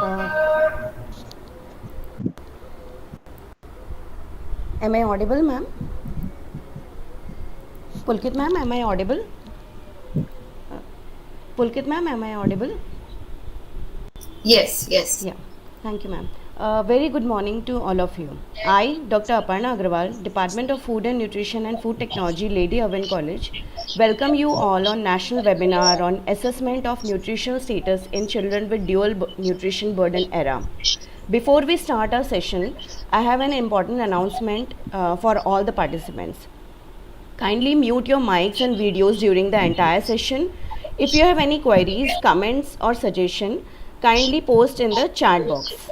Uh, am I audible, ma'am? Pulkit ma'am, am I audible? Pulkit ma'am, am I audible? Yes, yes. Yeah, thank you, ma'am. Very good morning to all of you. I, Dr. Aparna Agrawal, Department of Food and Nutrition and Food Technology, Lady Irwin College, welcome you all on national webinar on assessment of nutritional status in children with dual nutrition burden era. Before we start our session, I have an important announcement for all the participants. Kindly mute your mics and videos during the entire session. If you have any queries, comments, or suggestion, kindly post in the chat box.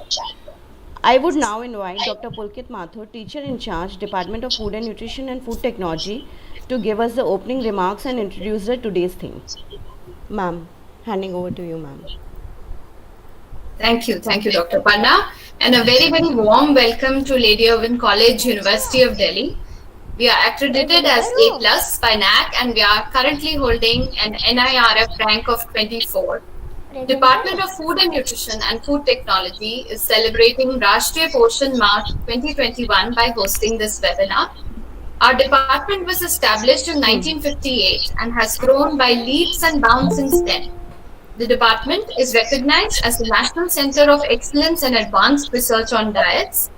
I would now invite Dr. Pulkit Mathur, teacher in charge, Department of Food and Nutrition and Food Technology, to give us the opening remarks and introduce the today's theme. Ma'am, handing over to you, ma'am. Thank you, Dr. Panna, and a very, very warm welcome to Lady Irwin College, University of Delhi. We are accredited as A+ by NAC, and we are currently holding an NIRF rank of 24. Department of Food and Nutrition and Food Technology is celebrating Rashtriya Poshan March 2021 by hosting this webinar. Our department was established in 1958 and has grown by leaps and bounds since then. The department is recognized as the National Center of Excellence and Advanced Research on Diets.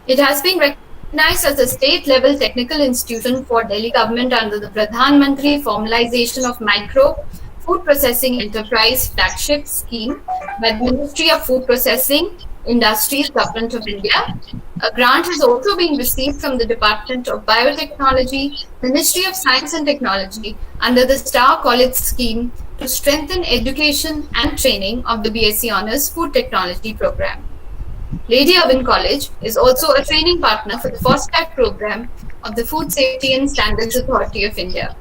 It has been recognized as a state-level technical institution for Delhi government under the Pradhan Mantri Formalization of Micro Food Processing Enterprise Flagship Scheme by the Ministry of Food Processing Industries, Government of India. A grant has also been received from the Department of Biotechnology, Ministry of Science and Technology under the Star College Scheme to strengthen education and training of the BSc Honours Food Technology program. Lady Irwin College is also a training partner for the FOSTAC program of the Food Safety and Standards Authority of India.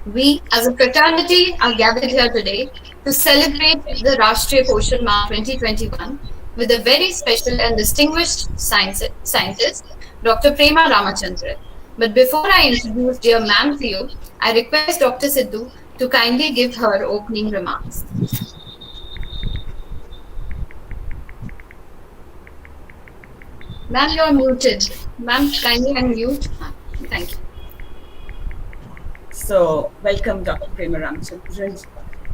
We, as a fraternity, are gathered here today to celebrate the Rashtriya Poshan March 2021 with a very special and distinguished scientist, Dr. Prema Ramachandran. But before I introduce dear ma'am to you, I request Dr. Sidhu to kindly give her opening remarks. Ma'am, you're muted. Ma'am, kindly unmute. Thank you. So, welcome Dr. Prema Ramachandran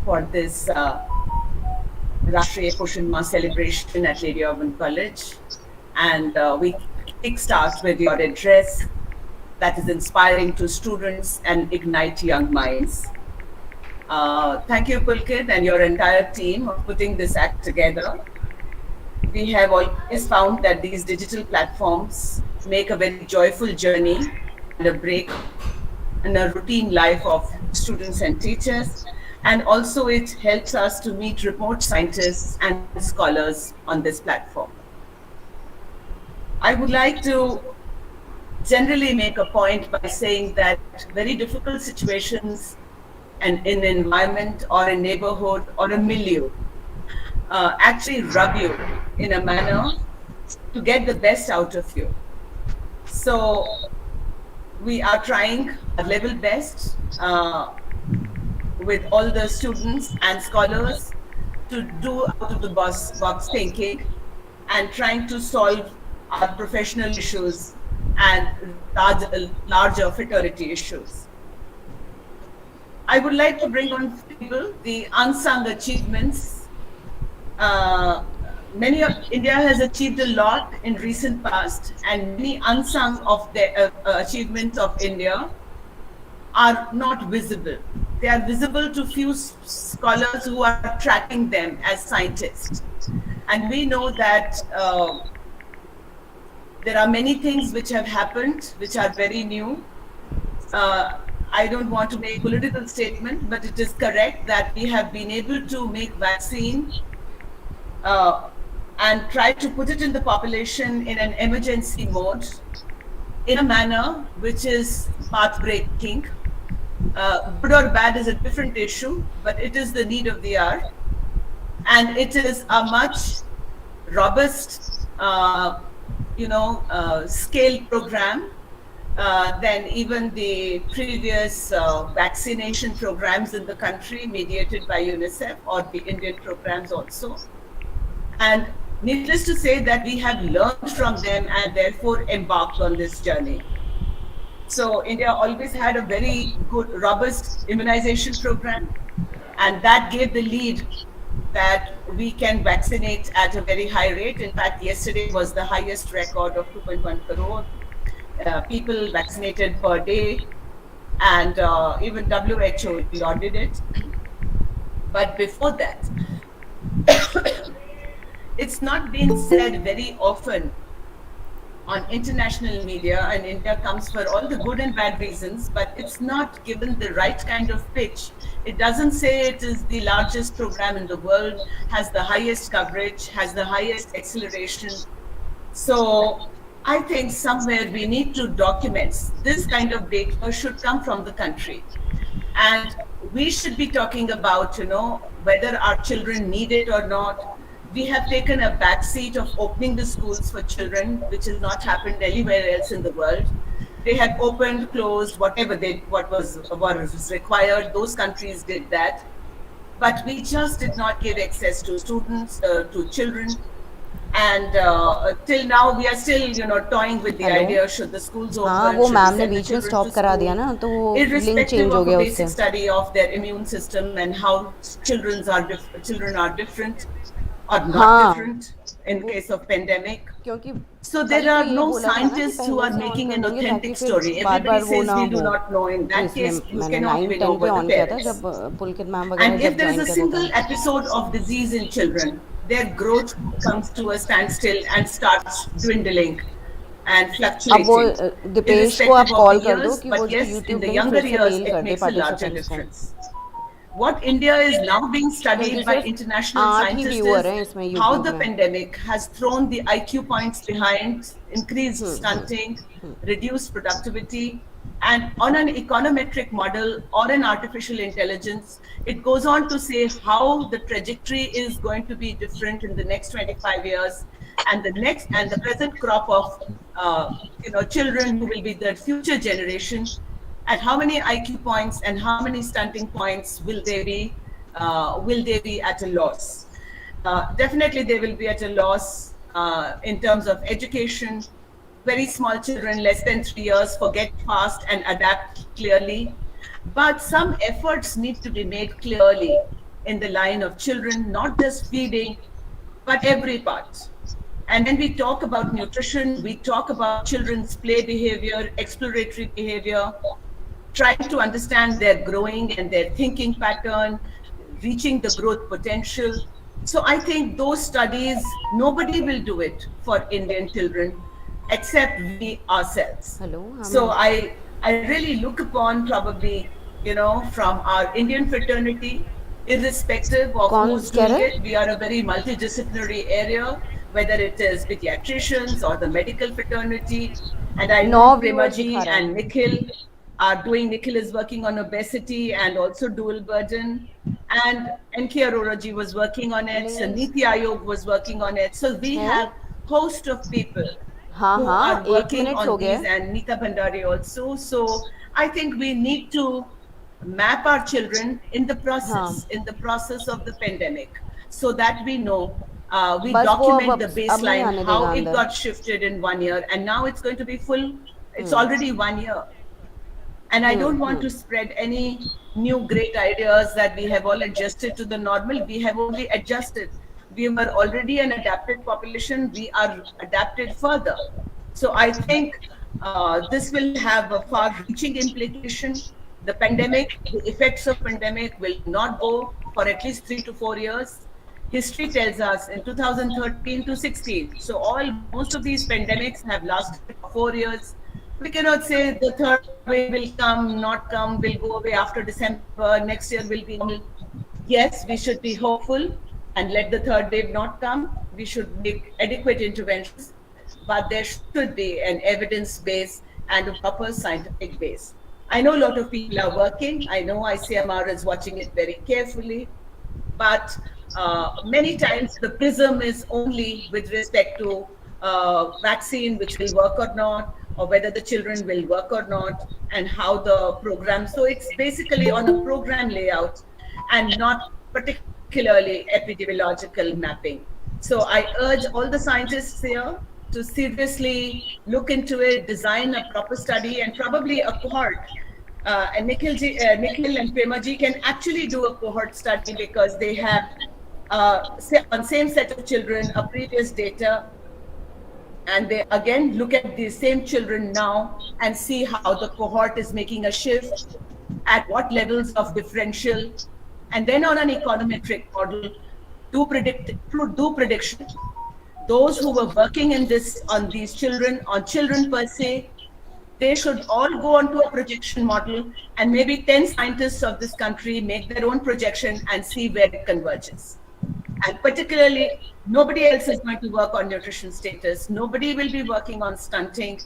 for this Rashtriya Poshan Maah celebration at Lady Irwin College. And we kickstart with your address that is inspiring to students and ignite young minds. Thank you, Pulkit, and your entire team of putting this act together. We have always found that these digital platforms make a very joyful journey and a break in a routine life of students and teachers. And also it helps us to meet remote scientists and scholars on this platform. I would like to generally make a point by saying that very difficult situations and in an environment or a neighborhood or a milieu actually rub you in a manner to get the best out of you. So we are trying our level best with all the students and scholars to do out of the box thinking and trying to solve our professional issues and larger fraternity issues. I would like to bring on people the unsung achievements. India has achieved a lot in recent past, and many unsung of the achievements of India are not visible. They are visible to few scholars who are tracking them as scientists. And we know that there are many things which have happened, which are very new. I don't want to make a political statement, but it is correct that we have been able to make vaccine and try to put it in the population in an emergency mode in a manner which is path-breaking. Good or bad is a different issue, but it is the need of the hour. And it is a much robust, scale program than even the previous vaccination programs in the country mediated by UNICEF or the Indian programs also. And needless to say that we have learned from them and therefore embarked on this journey. So India always had a very good, robust immunization program, and that gave the lead that we can vaccinate at a very high rate. In fact, yesterday was the highest record of 2.1 crore people vaccinated per day, and even WHO lauded it. But before that, it's not been said very often on international media, and India comes for all the good and bad reasons, but it's not given the right kind of pitch. It doesn't say it is the largest program in the world, has the highest coverage, has the highest acceleration. So I think somewhere we need to document this kind of data should come from the country. And we should be talking about, whether our children need it or not. We have taken a backseat of opening the schools for children, which has not happened anywhere else in the world. They had opened, closed, what was required. Those countries did that, but we just did not give access to students, to children. And till now, we are still, toying with the idea: should the schools open? हाँ, वो should we ma'am ने send the बीच में children stop to करा दिया school? ना, तो वो link Irrespective change हो of a गया basic उससे. study of their immune system and how children are different or not हाँ. different in case of pandemic. क्योंकि So कल there तो are ये no बोला था ना कि scientists who पहले are से on making कर an देंगे ताकि authentic फिर story. बार Everybody बार वो says ना we do हो. not know. In तो that इसलिए case, you मैंने cannot win 9-10 over पे the ऑन किया था parents. जब पुलकित मैम वगैरह And if जब there is ज्वाइन a कर रहे single थे. episode of disease in children, their growth comes to a standstill and starts dwindling and अब वो fluctuating, दीपेश को आप irrespective of the कॉल कर दो years. कि वो But जो yes, in YouTube the link फिर younger से years, मेल it कर दे makes a larger पार्टिसिपेंट्स को. difference. What India is now being क्योंकि studied by सिर्फ international 8 he scientists viewer is हैं इसमें how यूट्यूब the में. pandemic has thrown the IQ points behind increased stunting, reduced productivity, and on an econometric model or an artificial intelligence, it goes on to say how the trajectory is going to be different in the next 25 years, and the present crop of children who will be the future generation, at how many IQ points and how many stunting points will they be? Will they be at a loss? Definitely, they will be at a loss in terms of education. Very small children, less than 3 years, forget fast and adapt clearly. But some efforts need to be made clearly in the line of children, not just feeding, but every part. And when we talk about nutrition, we talk about children's play behavior, exploratory behavior, trying to understand their growing and their thinking pattern, reaching the growth potential. So I think those studies, nobody will do it for Indian children except we ourselves. Hello So हम I really look upon probably, from our Indian fraternity, irrespective of कौन who's कह doing रहे it, we are a very multidisciplinary area, whether it is pediatricians or the medical fraternity. And I 9 know Prema viewers दिखा ji रहा and है. Nikhil is working on obesity and also dual burden. And NK Arora ji was working on it. So link Niti Ayog was working on it. So we है. have host of people हाँ who हाँ are 8 working minutes हो on गए. these, and Nita Bhandari also. So I think we need to map our children हाँ in the process of the pandemic, so that we know, we बस वो document the अब नहीं baseline, आने how देगा it अंदर. got shifted in 1 year, and now it's going to be full. It's already 1 year. And I don't want to spread any new great ideas that we have all adjusted to the normal. We have only adjusted. We were already an adapted population. We are adapted further. So I think this will have a far-reaching implication. The pandemic, the effects of pandemic will not go for at least 3 to 4 years. History tells us in 2013 to 16. So most of these pandemics have lasted for 4 years. We cannot say the third wave will come, not come, will go away after December, next year will be normal. Yes, we should be hopeful and let the third wave not come. We should make adequate interventions, but there should be an evidence base and a proper scientific base. I know a lot of people are working. I know ICMR is watching it very carefully, but many times the prism is only with respect to vaccine, which will work or not, or whether the children will work or not, and how the program. So it's basically on a program layout and not particularly epidemiological mapping. So I urge all the scientists here to seriously look into it, design a proper study, and probably a cohort. And Nikhil and Prema ji can actually do a cohort study because they have on same set of children a previous data, and they again look at the same children now and see how the cohort is making a shift, at what levels of differential, and then on an econometric model do prediction. Those who were working in this on these children, on children per se, they should all go onto a projection model, and maybe 10 scientists of this country make their own projection and see where it converges. And particularly, nobody else is going to work on nutrition status. Nobody will be working on stunting.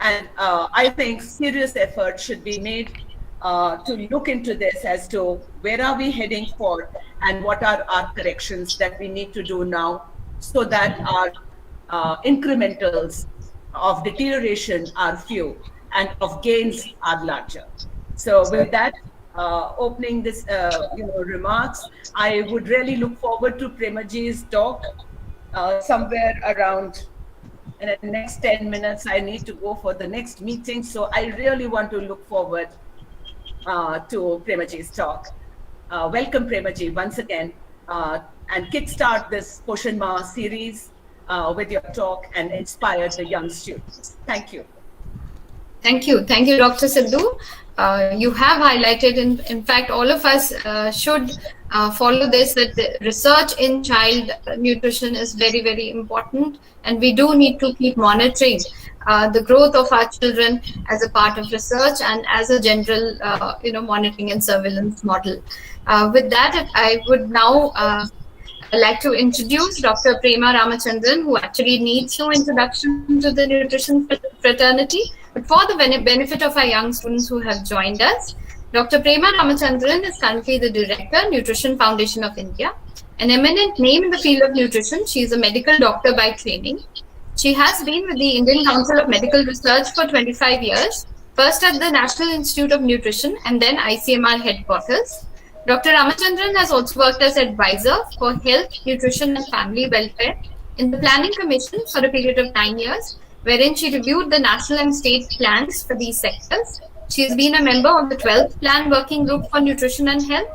And I think serious effort should be made to look into this as to where are we heading for and what are our corrections that we need to do now so that our incrementals of deterioration are few and of gains are larger. So with that, opening this remarks, I would really look forward to Premaji's talk somewhere around in the next 10 minutes. I need to go for the next meeting, so I really want to look forward to Premaji's talk. Welcome Premaji once again, and kickstart this Poshan Ma series with your talk and inspire the young students. Thank you. Thank you, Dr. Sidhu. You have highlighted, in fact, all of us should follow this, that the research in child nutrition is very, very important, and we do need to keep monitoring the growth of our children as a part of research and as a general, monitoring and surveillance model. With that, I would now like to introduce Dr. Prema Ramachandran, who actually needs no introduction to the nutrition fraternity. But for the benefit of our young students who have joined us, Dr. Prema Ramachandran is currently the Director, Nutrition Foundation of India. An eminent name in the field of nutrition, she is a medical doctor by training. She has been with the Indian Council of Medical Research for 25 years, first at the National Institute of Nutrition and then ICMR headquarters. Dr. Ramachandran has also worked as advisor for health, nutrition and family welfare in the Planning Commission for a period of 9 years, wherein she reviewed the national and state plans for these sectors. She has been a member of the 12th Plan Working Group for Nutrition and Health.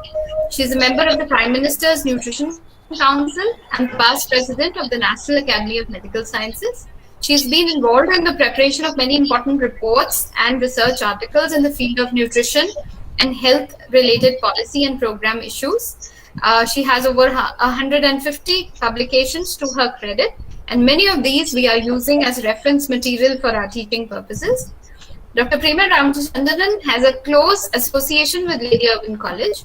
She is a member of the Prime Minister's Nutrition Council and past president of the National Academy of Medical Sciences. She has been involved in the preparation of many important reports and research articles in the field of nutrition and health-related policy and program issues. She has over 150 publications to her credit, and many of these we are using as reference material for our teaching purposes. Dr. Prema Ramachandran has a close association with Lady Irwin College.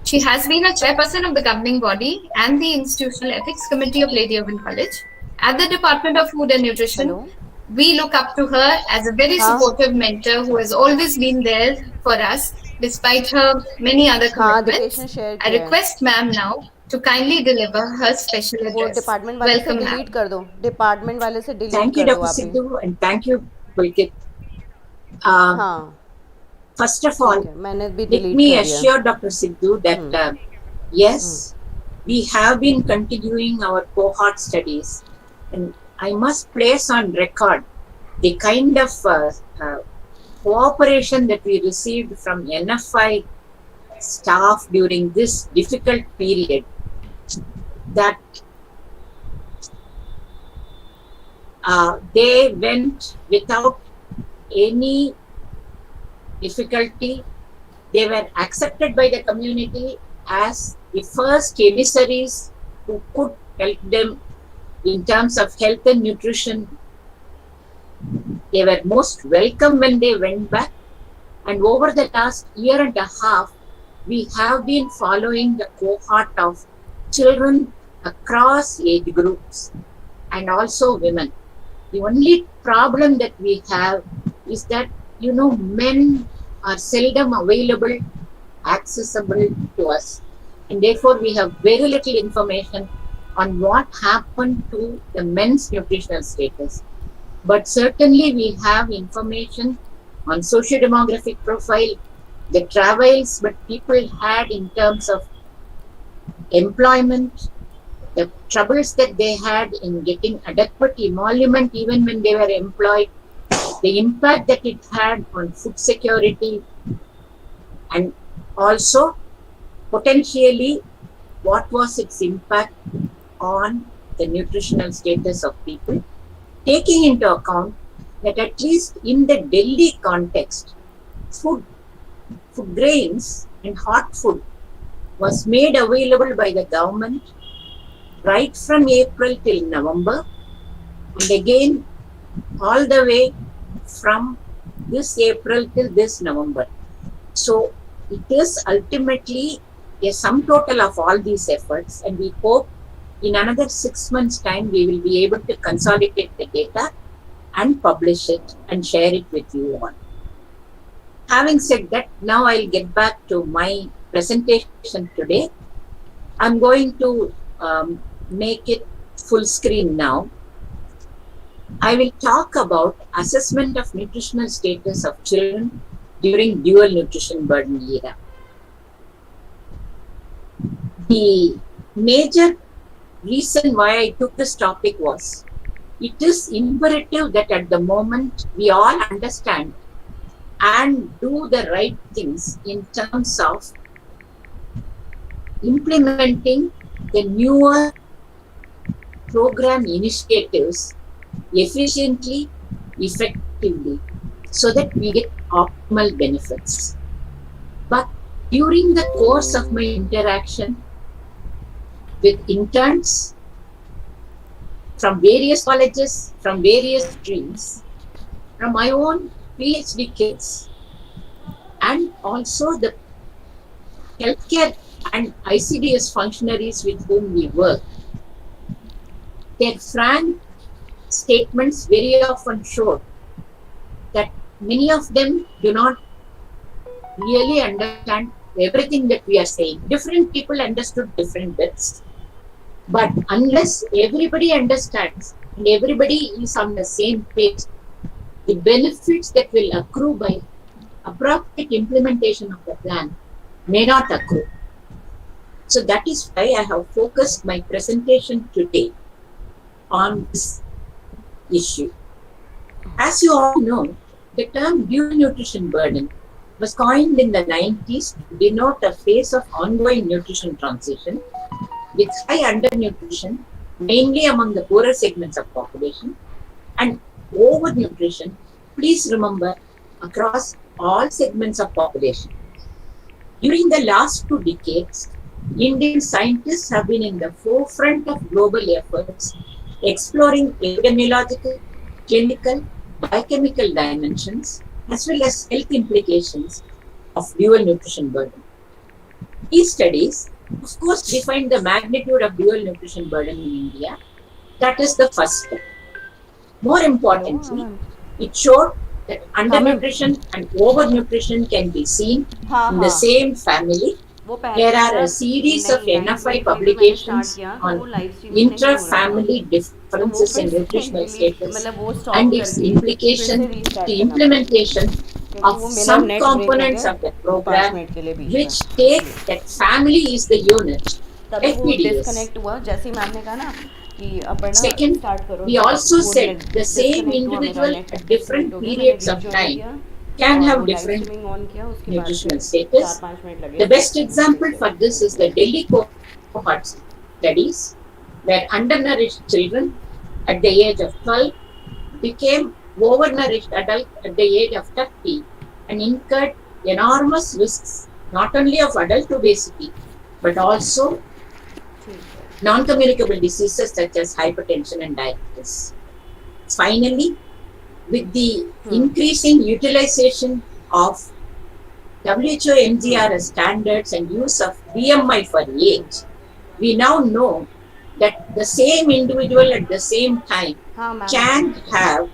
She has been a chairperson of the governing body and the Institutional Ethics Committee of Lady Irwin College. At the Department of Food and Nutrition, we look up to her as a very supportive mentor who has always been there for us despite her many other commitments. I request ma'am now to kindly deliver her special address. Welcome, ma'am. Thank you, Dr. Sidhu, and thank you, Pulkit. First of all, let me assure Dr. Sidhu that yes, we have been continuing our cohort studies, and I must place on record the kind of cooperation that we received from NFI staff during this difficult period, that they went without any difficulty. They were accepted by the community as the first emissaries who could help them in terms of health and nutrition. They were most welcome when they went back, and over the last year and a half, we have been following the cohort of children across age groups and also women. The only problem that we have is that, men are seldom available, accessible to us, and therefore we have very little information on what happened to the men's nutritional status. But certainly we have information on socio-demographic profile, the travails that people had in terms of employment, the troubles that they had in getting adequate emolument even when they were employed, the impact that it had on food security, and also potentially what was its impact on the nutritional status of people, taking into account that at least in the Delhi context, food grains and hot food was made available by the government right from April till November, and again all the way from this April till this November. So it is ultimately a sum total of all these efforts, and we hope in another 6 months' time we will be able to consolidate the data and publish it and share it with you all. Having said that, now I'll get back to my presentation today. I'm going to make it full screen now. I will talk about assessment of nutritional status of children during dual nutrition burden era. The major reason why I took this topic was it is imperative that at the moment we all understand and do the right things in terms of implementing the newer program initiatives efficiently, effectively, so that we get optimal benefits. But during the course of my interaction with interns from various colleges, from various streams, from my own PhD kids, and also the healthcare and ICDS functionaries with whom we work, their frank statements very often showed that many of them do not really understand everything that we are saying. Different people understood different bits, but unless everybody understands and everybody is on the same page, the benefits that will accrue by appropriate implementation of the plan may not accrue. So that is why I have focused my presentation today on this issue. As you all know, the term dual nutrition burden was coined in the 90s to denote a phase of ongoing nutrition transition with high undernutrition, mainly among the poorer segments of population, and overnutrition, please remember, across all segments of population. During the last 2 decades, Indian scientists have been in the forefront of global efforts exploring epidemiological, clinical, biochemical dimensions, as well as health implications of dual nutrition burden. These studies, of course, defined the magnitude of dual nutrition burden in India. That is the first step. More importantly, it showed that undernutrition and overnutrition can be seen in the same family. There are a series of NFI publications on intra-family differences in nutritional status and its implication to implementation of some components of the program which take that family is the unit, FPDS. Second, we also said the same individual at different periods of time can have different nutritional status. The best example for this is the Delhi cohort studies, where undernourished children at the age of 12 became overnourished adults at the age of 30 and incurred enormous risks not only of adult obesity but also non-communicable diseases such as hypertension and diabetes. Finally, with the increasing utilization of WHO MGRS standards and use of BMI for age, we now know that the same individual at the same time can have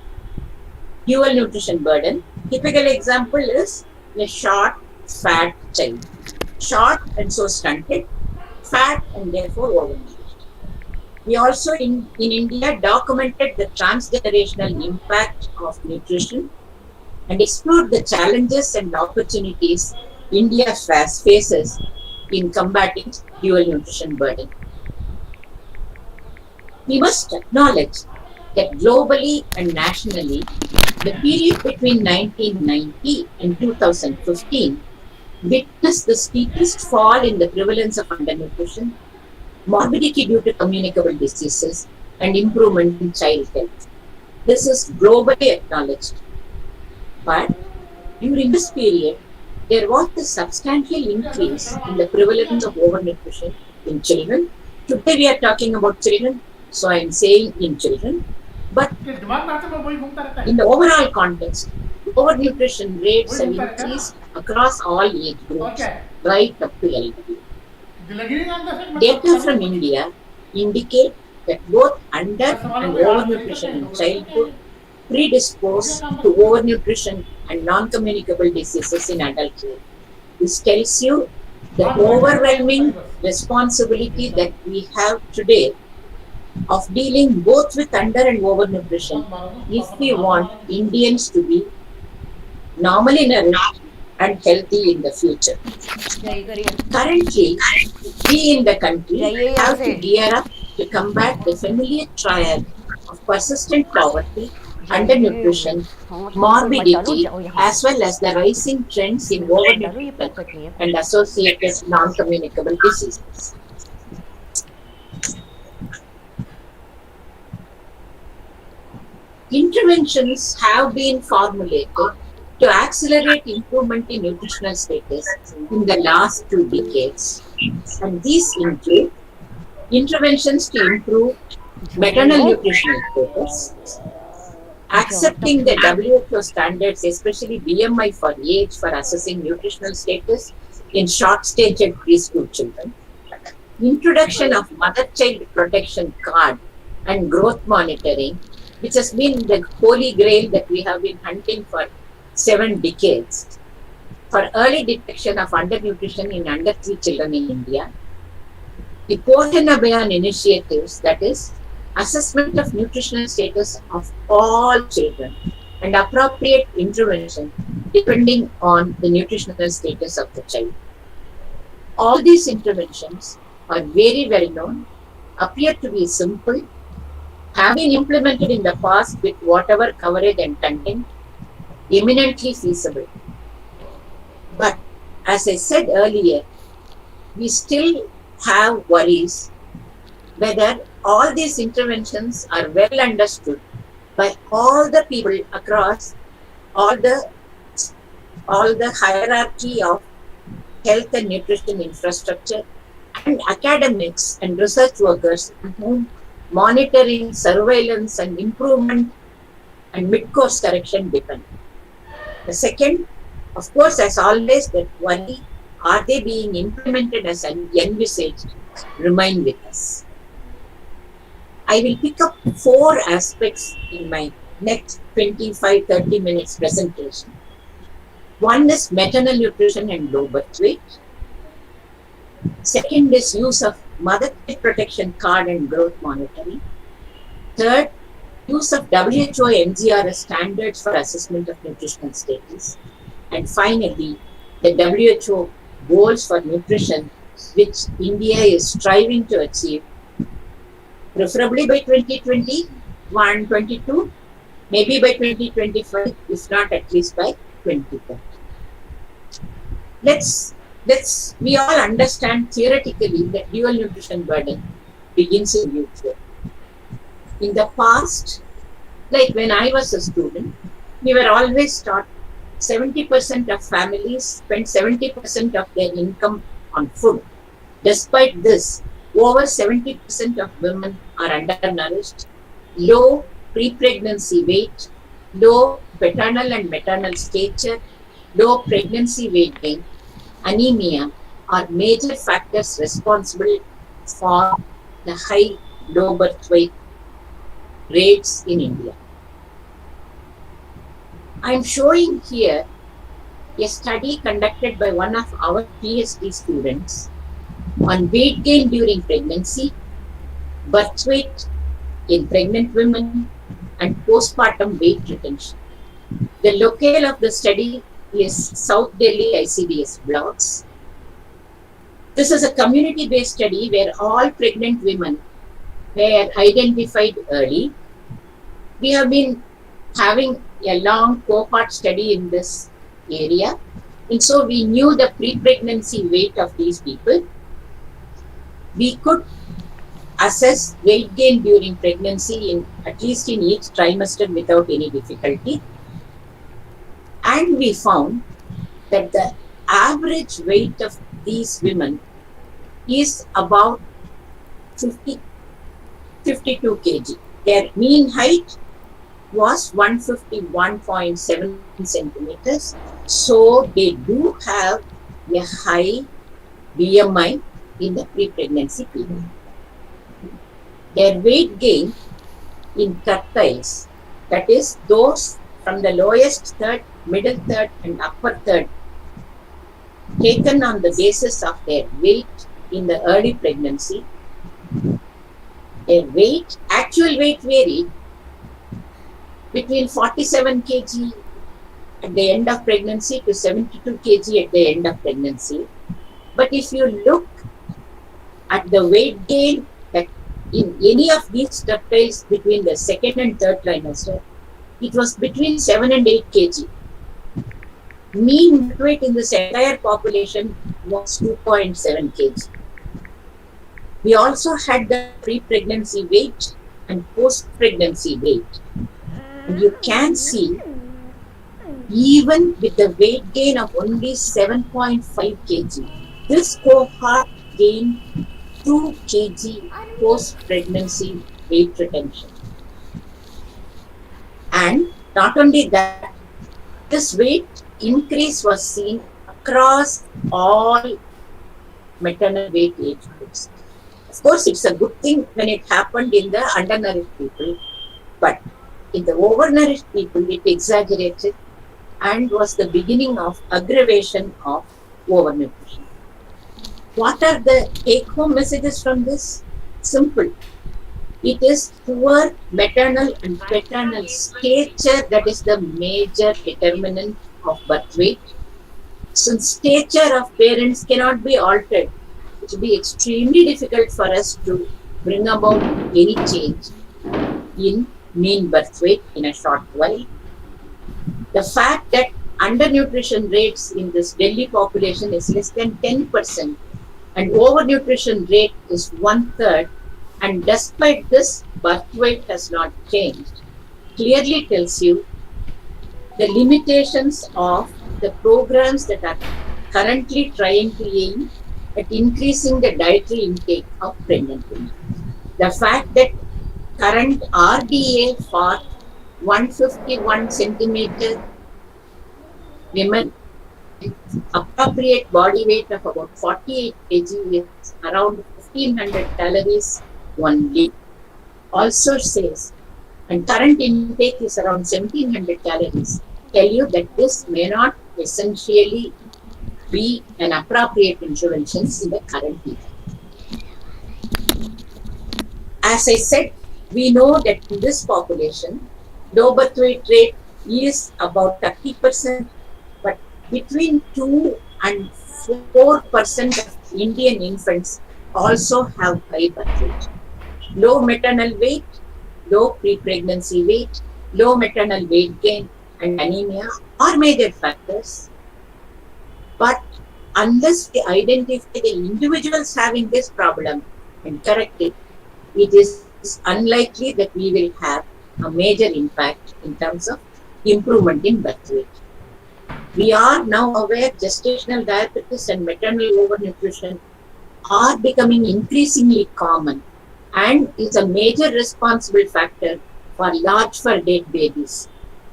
dual nutrition burden. Typical example is a short, fat child. Short and so stunted, fat and therefore overweight. We also in India documented the transgenerational impact of nutrition and explored the challenges and opportunities India faces in combating dual nutrition burden. We must acknowledge that globally and nationally, the period between 1990 and 2015 witnessed the steepest fall in the prevalence of undernutrition, morbidity due to communicable diseases, and improvement in child health. This is globally acknowledged. But during this period, there was a substantial increase in the prevalence of overnutrition in children. Today we are talking about children, so I am saying in children. But in the overall context, overnutrition rates have increased across all age groups, right up to elderly. Data from India indicate that both under and overnutrition in childhood predispose to overnutrition and non-communicable diseases in adulthood. This tells you the overwhelming responsibility that we have today of dealing both with under and overnutrition if we want Indians to be normally nourished and healthy in the future. Currently, we in the country have to gear up to combat the familiar triad of persistent poverty, undernutrition, morbidity, as well as the rising trends in overnutrition and associated non-communicable diseases. Interventions have been formulated to accelerate improvement in nutritional status in the last 2 decades. And these include interventions to improve maternal nutritional status, accepting the WHO standards, especially BMI for age for assessing nutritional status in short-staged preschool children, introduction of mother-child protection card and growth monitoring, which has been the holy grail that we have been hunting for 7 decades, for early detection of undernutrition in under 3 children in India, the Poshan Abhiyan initiatives, that is, assessment of nutritional status of all children and appropriate intervention depending on the nutritional status of the child. All these interventions are very well known, appear to be simple, have been implemented in the past with whatever coverage and content, eminently feasible. But as I said earlier, we still have worries whether all these interventions are well understood by all the people across all the hierarchy of health and nutrition infrastructure and academics and research workers on whom monitoring, surveillance and improvement and mid-course correction depend. The second, of course, as always, that worry, are they being implemented as envisaged, remain with us. I will pick up 4 aspects in my next 25-30 minutes presentation. One is maternal nutrition and low birth weight. Second is use of mother-child protection card and growth monitoring. Third, use of WHO MGRS standards for assessment of nutritional status. And finally, the WHO goals for nutrition, which India is striving to achieve, preferably by 2021, 22, maybe by 2025, if not at least by 2030. We all understand theoretically that dual nutrition burden begins in youth. In the past, like when I was a student, we were always taught 70% of families spend 70% of their income on food. Despite this, over 70% of women are undernourished, low pre-pregnancy weight, low paternal and maternal stature, low pregnancy weight gain, anemia are major factors responsible for the high low birth weight rates in India. I am showing here a study conducted by one of our PhD students on weight gain during pregnancy, birth weight in pregnant women, and postpartum weight retention. The locale of the study is South Delhi ICDS blocks. This is a community-based study where all pregnant women were identified early. We have been having a long cohort study in this area, and so we knew the pre-pregnancy weight of these people. We could assess weight gain during pregnancy in at least in each trimester without any difficulty. And we found that the average weight of these women is about 52 kg. Their mean height was 151.7 centimeters. So they do have a high BMI in the pre-pregnancy period. Their weight gain in tertiles, that is those from the lowest third, middle third and upper third, taken on the basis of their weight in the early pregnancy, their weight, actual weight varied between 47 kg at the end of pregnancy to 72 kg at the end of pregnancy. But if you look at the weight gain that in any of these tertiles between the second and third trimester, it was between 7 and 8 kg. Mean weight in this entire population was 2.7 kg. We also had the pre-pregnancy weight and post-pregnancy weight. And you can see, even with the weight gain of only 7.5 kg, this cohort gained 2 kg post-pregnancy weight retention. And not only that, this weight increase was seen across all maternal weight age groups. Of course, it's a good thing when it happened in the undernourished people, but in the overnourished people, it exaggerated and was the beginning of aggravation of overnutrition. What are the take-home messages from this? Simple. It is poor maternal and paternal stature that is the major determinant of birth weight. Since stature of parents cannot be altered, it will be extremely difficult for us to bring about any change in mean birth weight in a short while. The fact that undernutrition rates in this Delhi population is less than 10% and overnutrition rate is 1/3, and despite this, birth weight has not changed, clearly tells you the limitations of the programs that are currently trying to aim at increasing the dietary intake of pregnant women. The fact that current RDA for 151 centimeter women with appropriate body weight of about 48 kg is around 1500 calories only. Also says, and current intake is around 1700 calories, tell you that this may not essentially be an appropriate intervention in the current year. As I said, we know that in this population, low birth weight rate is about 30%, but between 2 and 4% of Indian infants also have high birth weight. Low maternal weight, low pre-pregnancy weight, low maternal weight gain, and anemia are major factors. But unless we identify the individuals having this problem and correct it, it is unlikely that we will have a major impact in terms of improvement in birth weight. We are now aware gestational diabetes and maternal overnutrition are becoming increasingly common and is a major responsible factor for large for dead babies.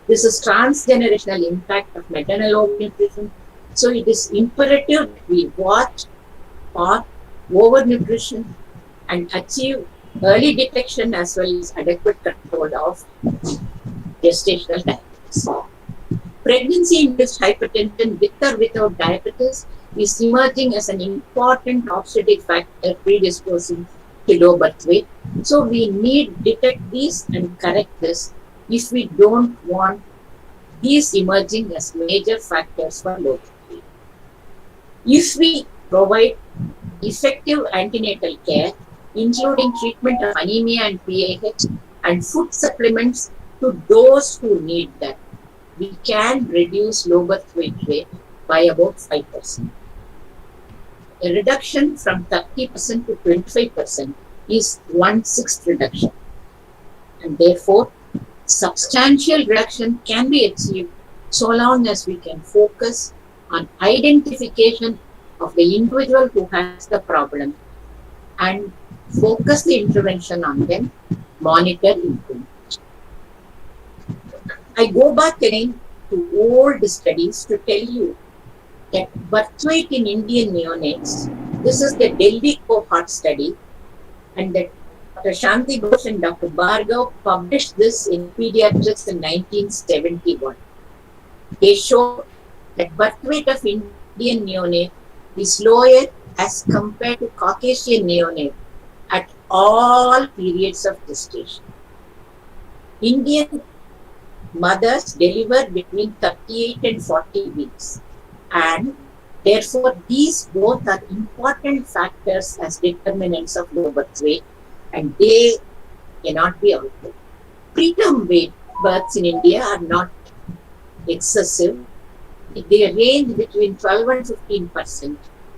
This is transgenerational impact of maternal overnutrition. So it is imperative that we watch for overnutrition and achieve early detection as well as adequate control of gestational diabetes. Pregnancy-induced hypertension with or without diabetes is emerging as an important obstetric factor predisposing to low birth weight. So we need to detect these and correct this if we don't want these emerging as major factors for low birth weight. If we provide effective antenatal care, including treatment of anemia and PAH and food supplements to those who need that, we can reduce low birth weight rate by about 5%. A reduction from 30% to 25% is 1/6 reduction. And therefore, substantial reduction can be achieved so long as we can focus on identification of the individual who has the problem and focus the intervention on them, monitor improvement. I go back again to old studies to tell you that birth weight in Indian neonates, this is the Delhi cohort study, and that Dr. Shanti Ghosh and Dr. Bhargav published this in Pediatrics in 1971. They show that birth weight of Indian neonate is lower as compared to Caucasian neonate at all periods of gestation. Indian mothers deliver between 38 and 40 weeks, and therefore these both are important factors as determinants of low birth weight, and they cannot be altered. Preterm weight births in India are not excessive. They range between 12 and 15%,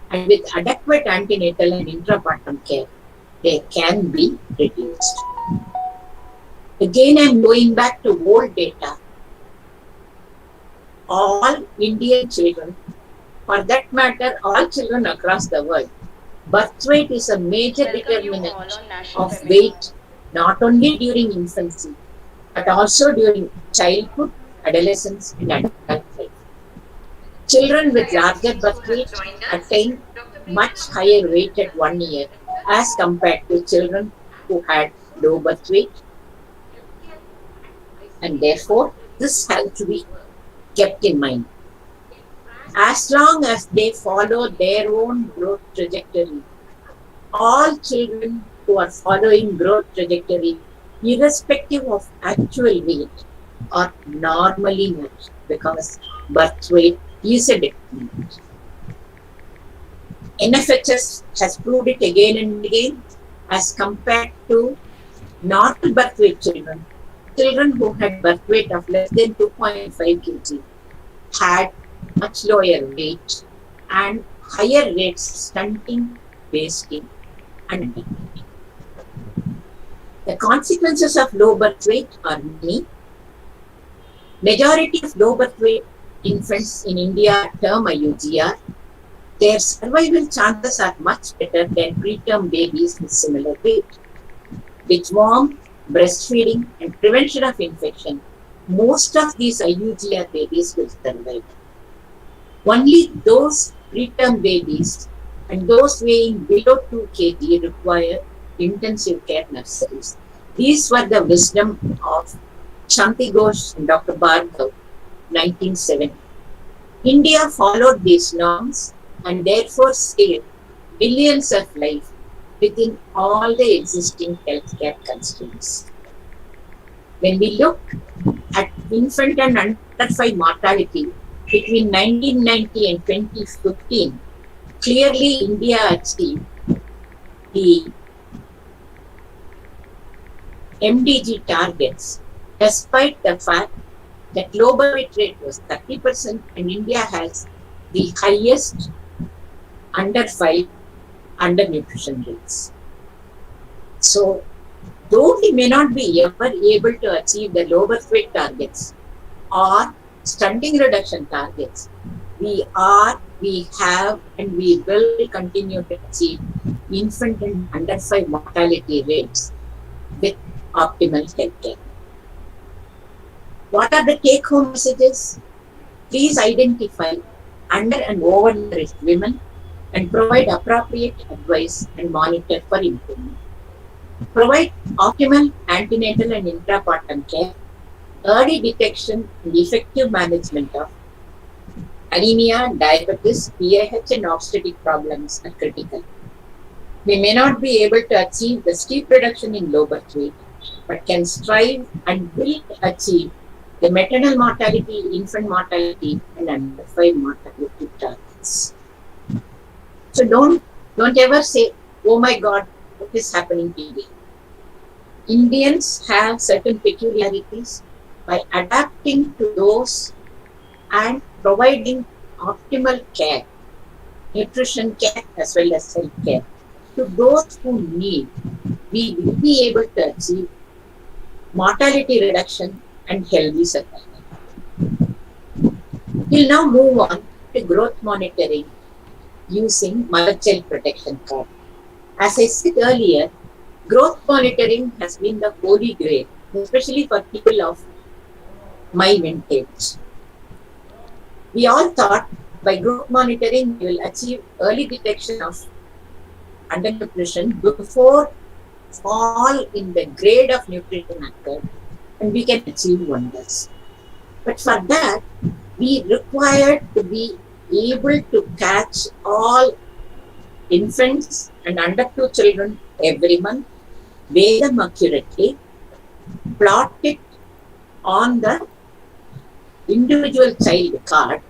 and with adequate antenatal and intrapartum care, they can be reduced. Again, I am going back to old data. All Indian children, for that matter, all children across the world, birth weight is a major determinant of weight, not only during infancy, but also during childhood, adolescence, and adult life. Children with larger birth weight attain much higher weight at 1 year as compared to children who had low birth weight. And therefore, this has to be kept in mind. As long as they follow their own growth trajectory, all children who are following growth trajectory, irrespective of actual weight, are normally matched because birth weight is a determinant. NFHS has proved it again and again as compared to normal birth weight children. Children who had birth weight of less than 2.5 kg had much lower weight and higher rates of stunting, wasting, and death. The consequences of low birth weight are many. Majority of low birth weight infants in India term IUGR. Their survival chances are much better than preterm babies with similar weight. With warm breastfeeding and prevention of infection, most of these IUGR babies will survive. Only those preterm babies and those weighing below 2 kg require intensive care nurseries. These were the wisdom of Shanti Ghosh and Dr. Bhargav, 1970. India followed these norms and therefore saved billions of lives within all the existing healthcare constraints. When we look at infant and under 5 mortality between 1990 and 2015, clearly India achieved the MDG targets despite the fact that global birth rate was 30% and India has the highest under 5 undernutrition rates. So, though we may not be ever able to achieve the low birth weight targets or stunting reduction targets, we have, and we will continue to achieve infant and under 5 mortality rates with optimal healthcare. What are the take-home messages? Please identify under and overnourished women and provide appropriate advice and monitor for improvement. Provide optimal antenatal and intrapartum care. Early detection and effective management of anemia, diabetes, PAH and obstetric problems are critical. We may not be able to achieve the steep reduction in low birth weight, but can strive and will achieve the maternal mortality, infant mortality, and under 5 mortality targets. So don't ever say, oh my God, what is happening today. Indians have certain peculiarities. By adapting to those and providing optimal care, nutrition care as well as health care, to those who need, we will be able to achieve mortality reduction and healthy survival. We'll now move on to growth monitoring using mother-child protection card. As I said earlier, growth monitoring has been the holy grail, especially for people of my vintage. We all thought by growth monitoring we will achieve early detection of undernutrition before fall in the grade of nutrition occurred, and we can achieve wonders. But for that, we require to be able to catch all infants and under 2 children every month, weigh them accurately, plot it on the individual child card,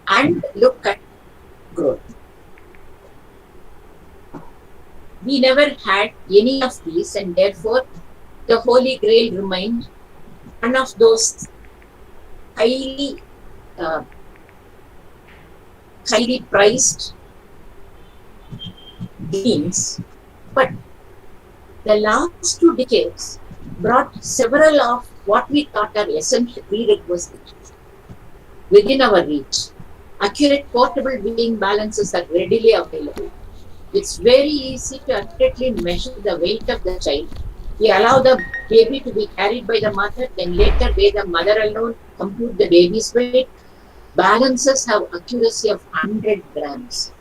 and look at growth. We never had any of these, and therefore the Holy Grail remained one of those highly priced dreams. But the last 2 decades brought several of what we thought are essential prerequisites within our reach. Accurate portable weighing balances are readily available. It's very easy to accurately measure the weight of the child. We allow the baby to be carried by the mother, then later weigh the mother alone, compute the baby's weight. Balances have accuracy of 100 grams.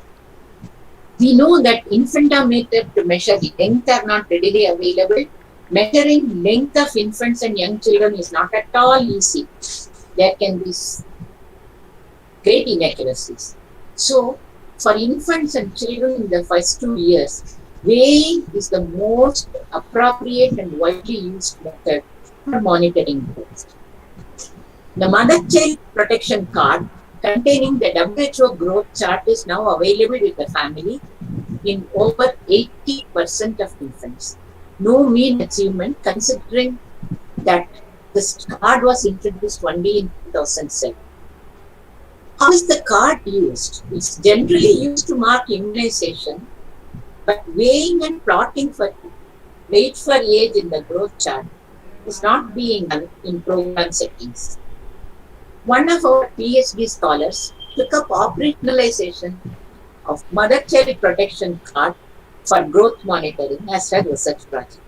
We know that infantometer to measure length are not readily available. Measuring length of infants and young children is not at all easy. There can be great inaccuracies. So, for infants and children in the first 2 years, weighing is the most appropriate and widely used method for monitoring growth. The Mother-Child Protection Card containing the WHO growth chart is now available with the family in over 80% of infants. No mean achievement considering that this card was introduced only in 2007. How is the card used? It's generally used to mark immunization, but weighing and plotting for weight for age in the growth chart is not being done in program settings. One of our PhD scholars took up operationalization of Mother-Child Protection Card for growth monitoring as a research project.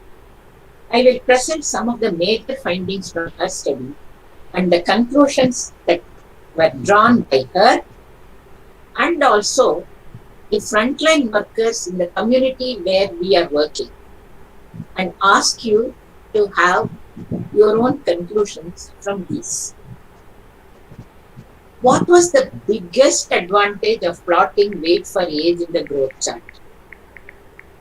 I will present some of the major findings from her study and the conclusions that were drawn by her, and also the frontline workers in the community where we are working, and ask you to have your own conclusions from these. What was the biggest advantage of plotting weight for age in the growth chart?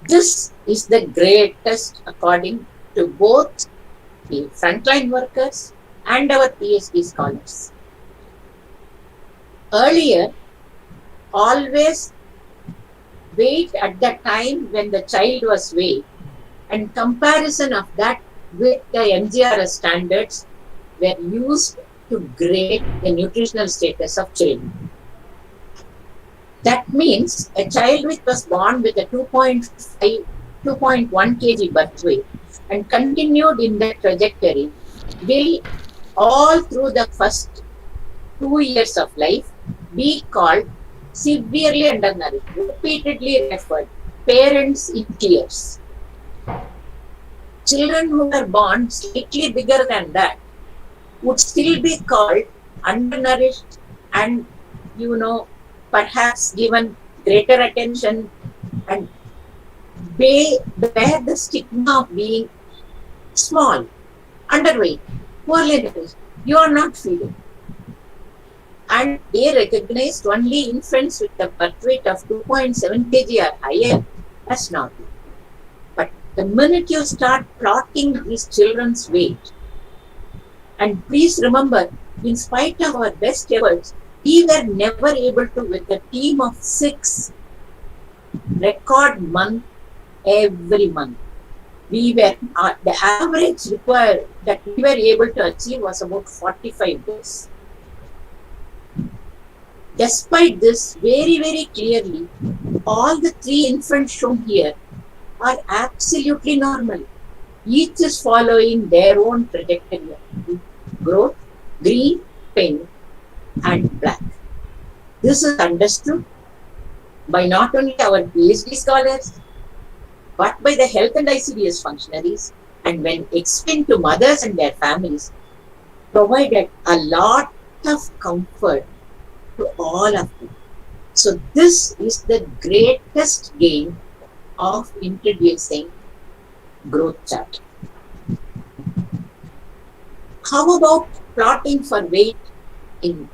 This is the greatest according to both the frontline workers and our PhD scholars. Earlier, always weight at the time when the child was weighed and comparison of that with the MGRS standards were used to grade the nutritional status of children. That means a child which was born with a 2.1 kg birth weight and continued in that trajectory will all through the first 2 years of life be called severely undernourished, repeatedly referred, parents in tears. Children who are born slightly bigger than that would still be called undernourished and, perhaps given greater attention and bear the stigma of being small, underweight, poorly nourished. You are not feeding. And they recognized only infants with a birth weight of 2.7 kg or higher as normal. But the minute you start plotting these children's weight, and please remember, in spite of our best efforts, we were never able to, with a team of 6, record month every month. We were the average required that we were able to achieve was about 45 days. Despite this, very, very clearly, all the three infants shown here are absolutely normal. Each is following their own trajectory of growth: green, pink, and black. This is understood by not only our PhD scholars, but by the health and ICDS functionaries, and when explained to mothers and their families, provided a lot of comfort to all of them. So this is the greatest gain of introducing growth chart. How about plotting for weight in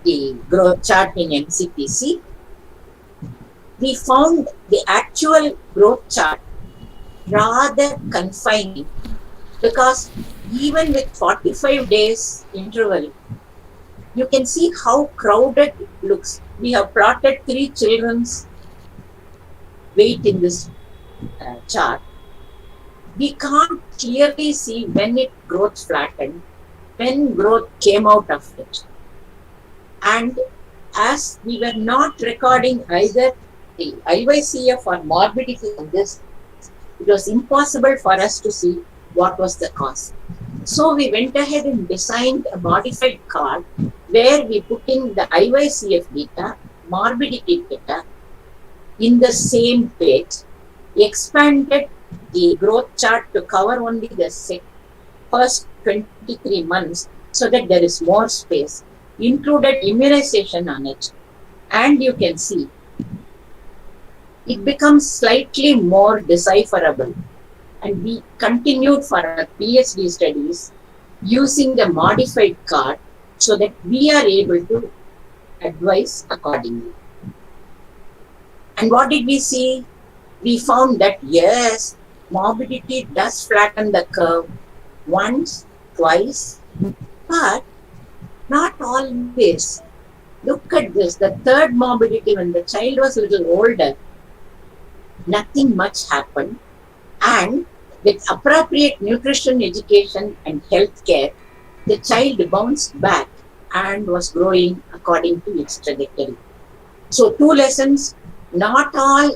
the growth chart in MCPC? We found the actual growth chart rather confining, because even with 45 days interval, you can see how crowded it looks. We have plotted 3 children's weight in this chart. We can't clearly see when it growth flattened, when growth came out of it. And as we were not recording either the IYCF or morbidity in this, it was impossible for us to see what was the cause. So we went ahead and designed a modified card where we put in the IYCF data, morbidity data in the same page, expanded the growth chart to cover only the first 23 months so that there is more space, included immunization on it, and you can see it becomes slightly more decipherable. And we continued for our PhD studies using the modified card so that we are able to advise accordingly. And what did we see? We found that yes, morbidity does flatten the curve once, twice, but not always. Look at this, the third morbidity when the child was a little older, nothing much happened, and with appropriate nutrition education and health care, the child bounced back and was growing according to its trajectory. So 2 lessons: not all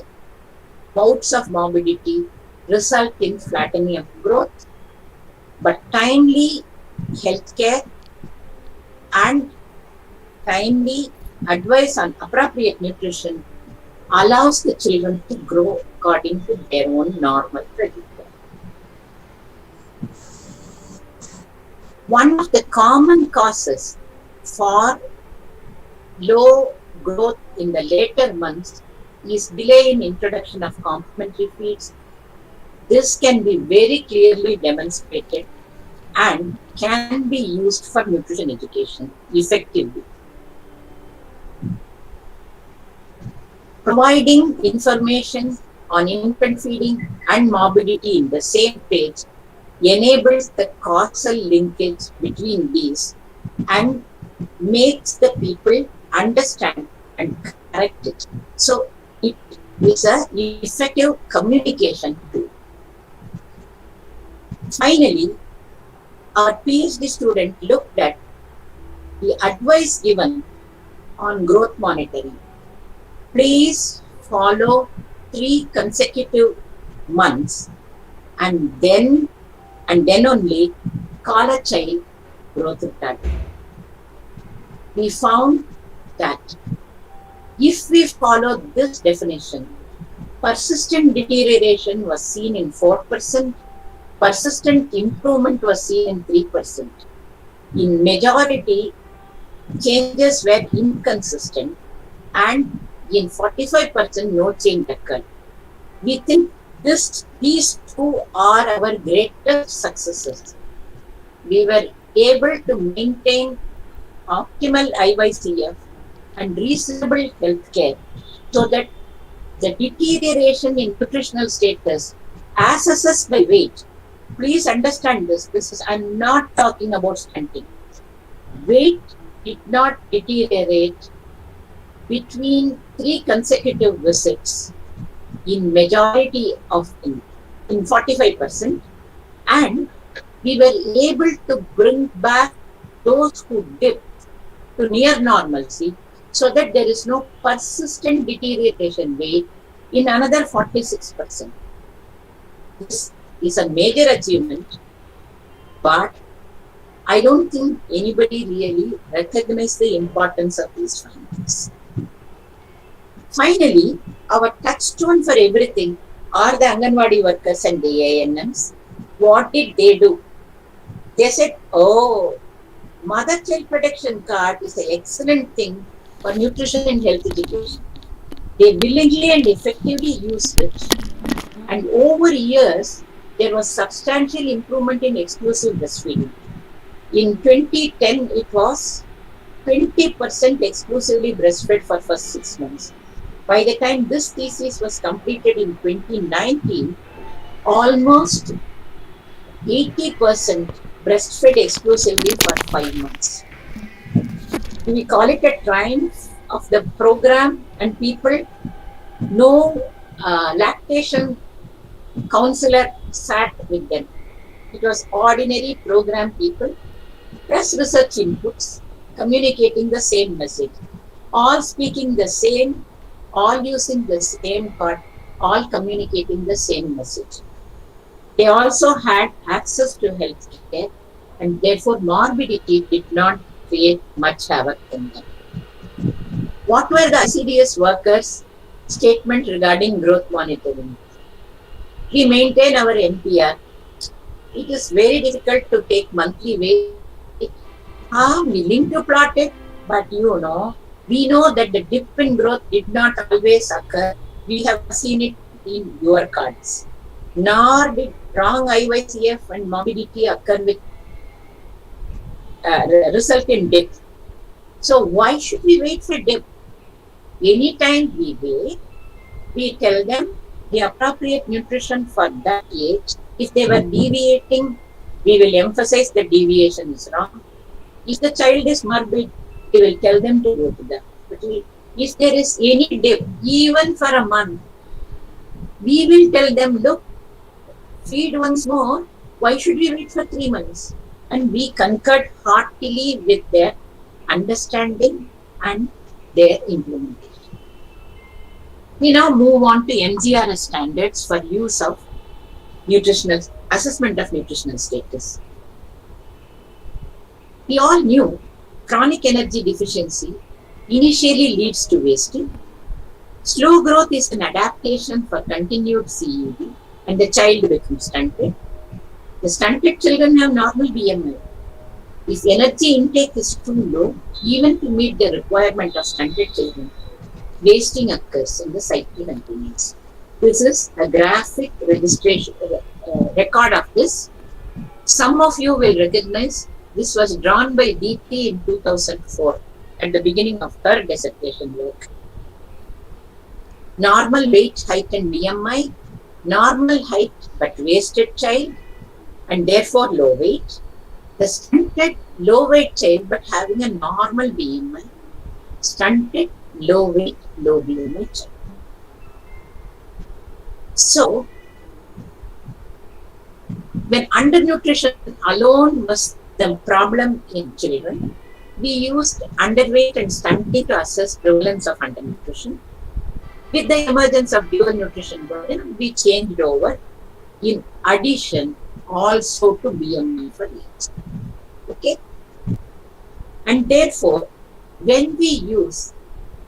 bouts of morbidity result in flattening of growth, but timely health care and timely advice on appropriate nutrition allows the children to grow according to their own normal trajectory. One of the common causes for low growth in the later months is delay in introduction of complementary feeds. This can be very clearly demonstrated and can be used for nutrition education effectively. Providing information on infant feeding and morbidity in the same page enables the causal linkage between these and makes the people understand and correct it. So it is an effective communication tool. Finally, our PhD student looked at the advice given on growth monitoring. Please follow 3 consecutive months and then only call a child growth retarded. We found that if we follow this definition, persistent deterioration was seen in 4%, persistent improvement was seen in 3%. In majority, changes were inconsistent, and in 45% no change occurred. We think these 2 are our greatest successes. We were able to maintain optimal IYCF and reasonable health care so that the deterioration in nutritional status as assessed by weight, please understand this, I'm not talking about stunting. Weight did not deteriorate between 3 consecutive visits in majority of in 45%, and we were able to bring back those who dipped to near normalcy so that there is no persistent deterioration rate in another 46%. This is a major achievement, but I don't think anybody really recognized the importance of these findings. Finally, our touchstone for everything are the Anganwadi workers and the ANMs. What did they do? They said, oh, mother-child protection card is an excellent thing for nutrition and health education. They willingly and effectively used it. And over years, there was substantial improvement in exclusive breastfeeding. In 2010, it was 20% exclusively breastfed for first 6 months. By the time this thesis was completed in 2019, almost 80% breastfed exclusively for 5 months. We call it a triumph of the program, and people, no lactation counselor sat with them. It was ordinary program people, plus research inputs, communicating the same message, all speaking the same, all using the same part, all communicating the same message. They also had access to health care, and therefore morbidity did not create much havoc in them. What were the ICDS workers' statement regarding growth monitoring? We maintain our NPR. It is very difficult to take monthly weight. I'm willing to plot it, but we know that the dip in growth did not always occur. We have seen it in your cards. Nor did wrong IYCF and morbidity occur with result in dip. So why should we wait for dip? Anytime we wait, we tell them the appropriate nutrition for that age. If they were deviating, we will emphasize the deviation is wrong. If the child is morbid, we will tell them to go to the hospital. If there is any dip, even for a month, we will tell them, look, feed once more. Why should we wait for 3 months? And we concurred heartily with their understanding and their implementation. We now move on to MGRS standards for use of nutritional assessment of nutritional status. We all knew chronic energy deficiency initially leads to wasting. Slow growth is an adaptation for continued CED, and the child becomes stunted. The stunted children have normal BMI. If energy intake is too low, even to meet the requirement of stunted children, wasting occurs and the cycle continues. This is a graphic registration record of this. Some of you will recognize this was drawn by DT in 2004 at the beginning of her dissertation work. Normal weight, height and BMI, normal height but wasted child and therefore low weight. The stunted low weight child but having a normal BMI, stunted low weight, low BMI child. So, when undernutrition alone was the problem in children, we used underweight and stunting to assess prevalence of undernutrition. With the emergence of dual nutrition burden, we changed over in addition also to BMI for age. Okay? And therefore, when we use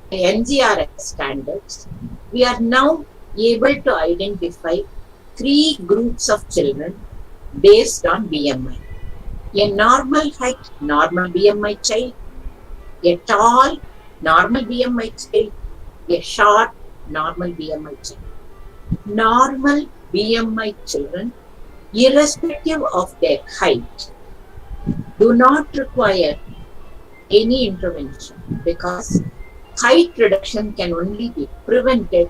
the NGRS standards, we are now able to identify 3 groups of children based on BMI. A normal height, normal BMI child, a tall, normal BMI child, a short, normal BMI child. Normal BMI children, irrespective of their height, do not require any intervention because height reduction can only be prevented,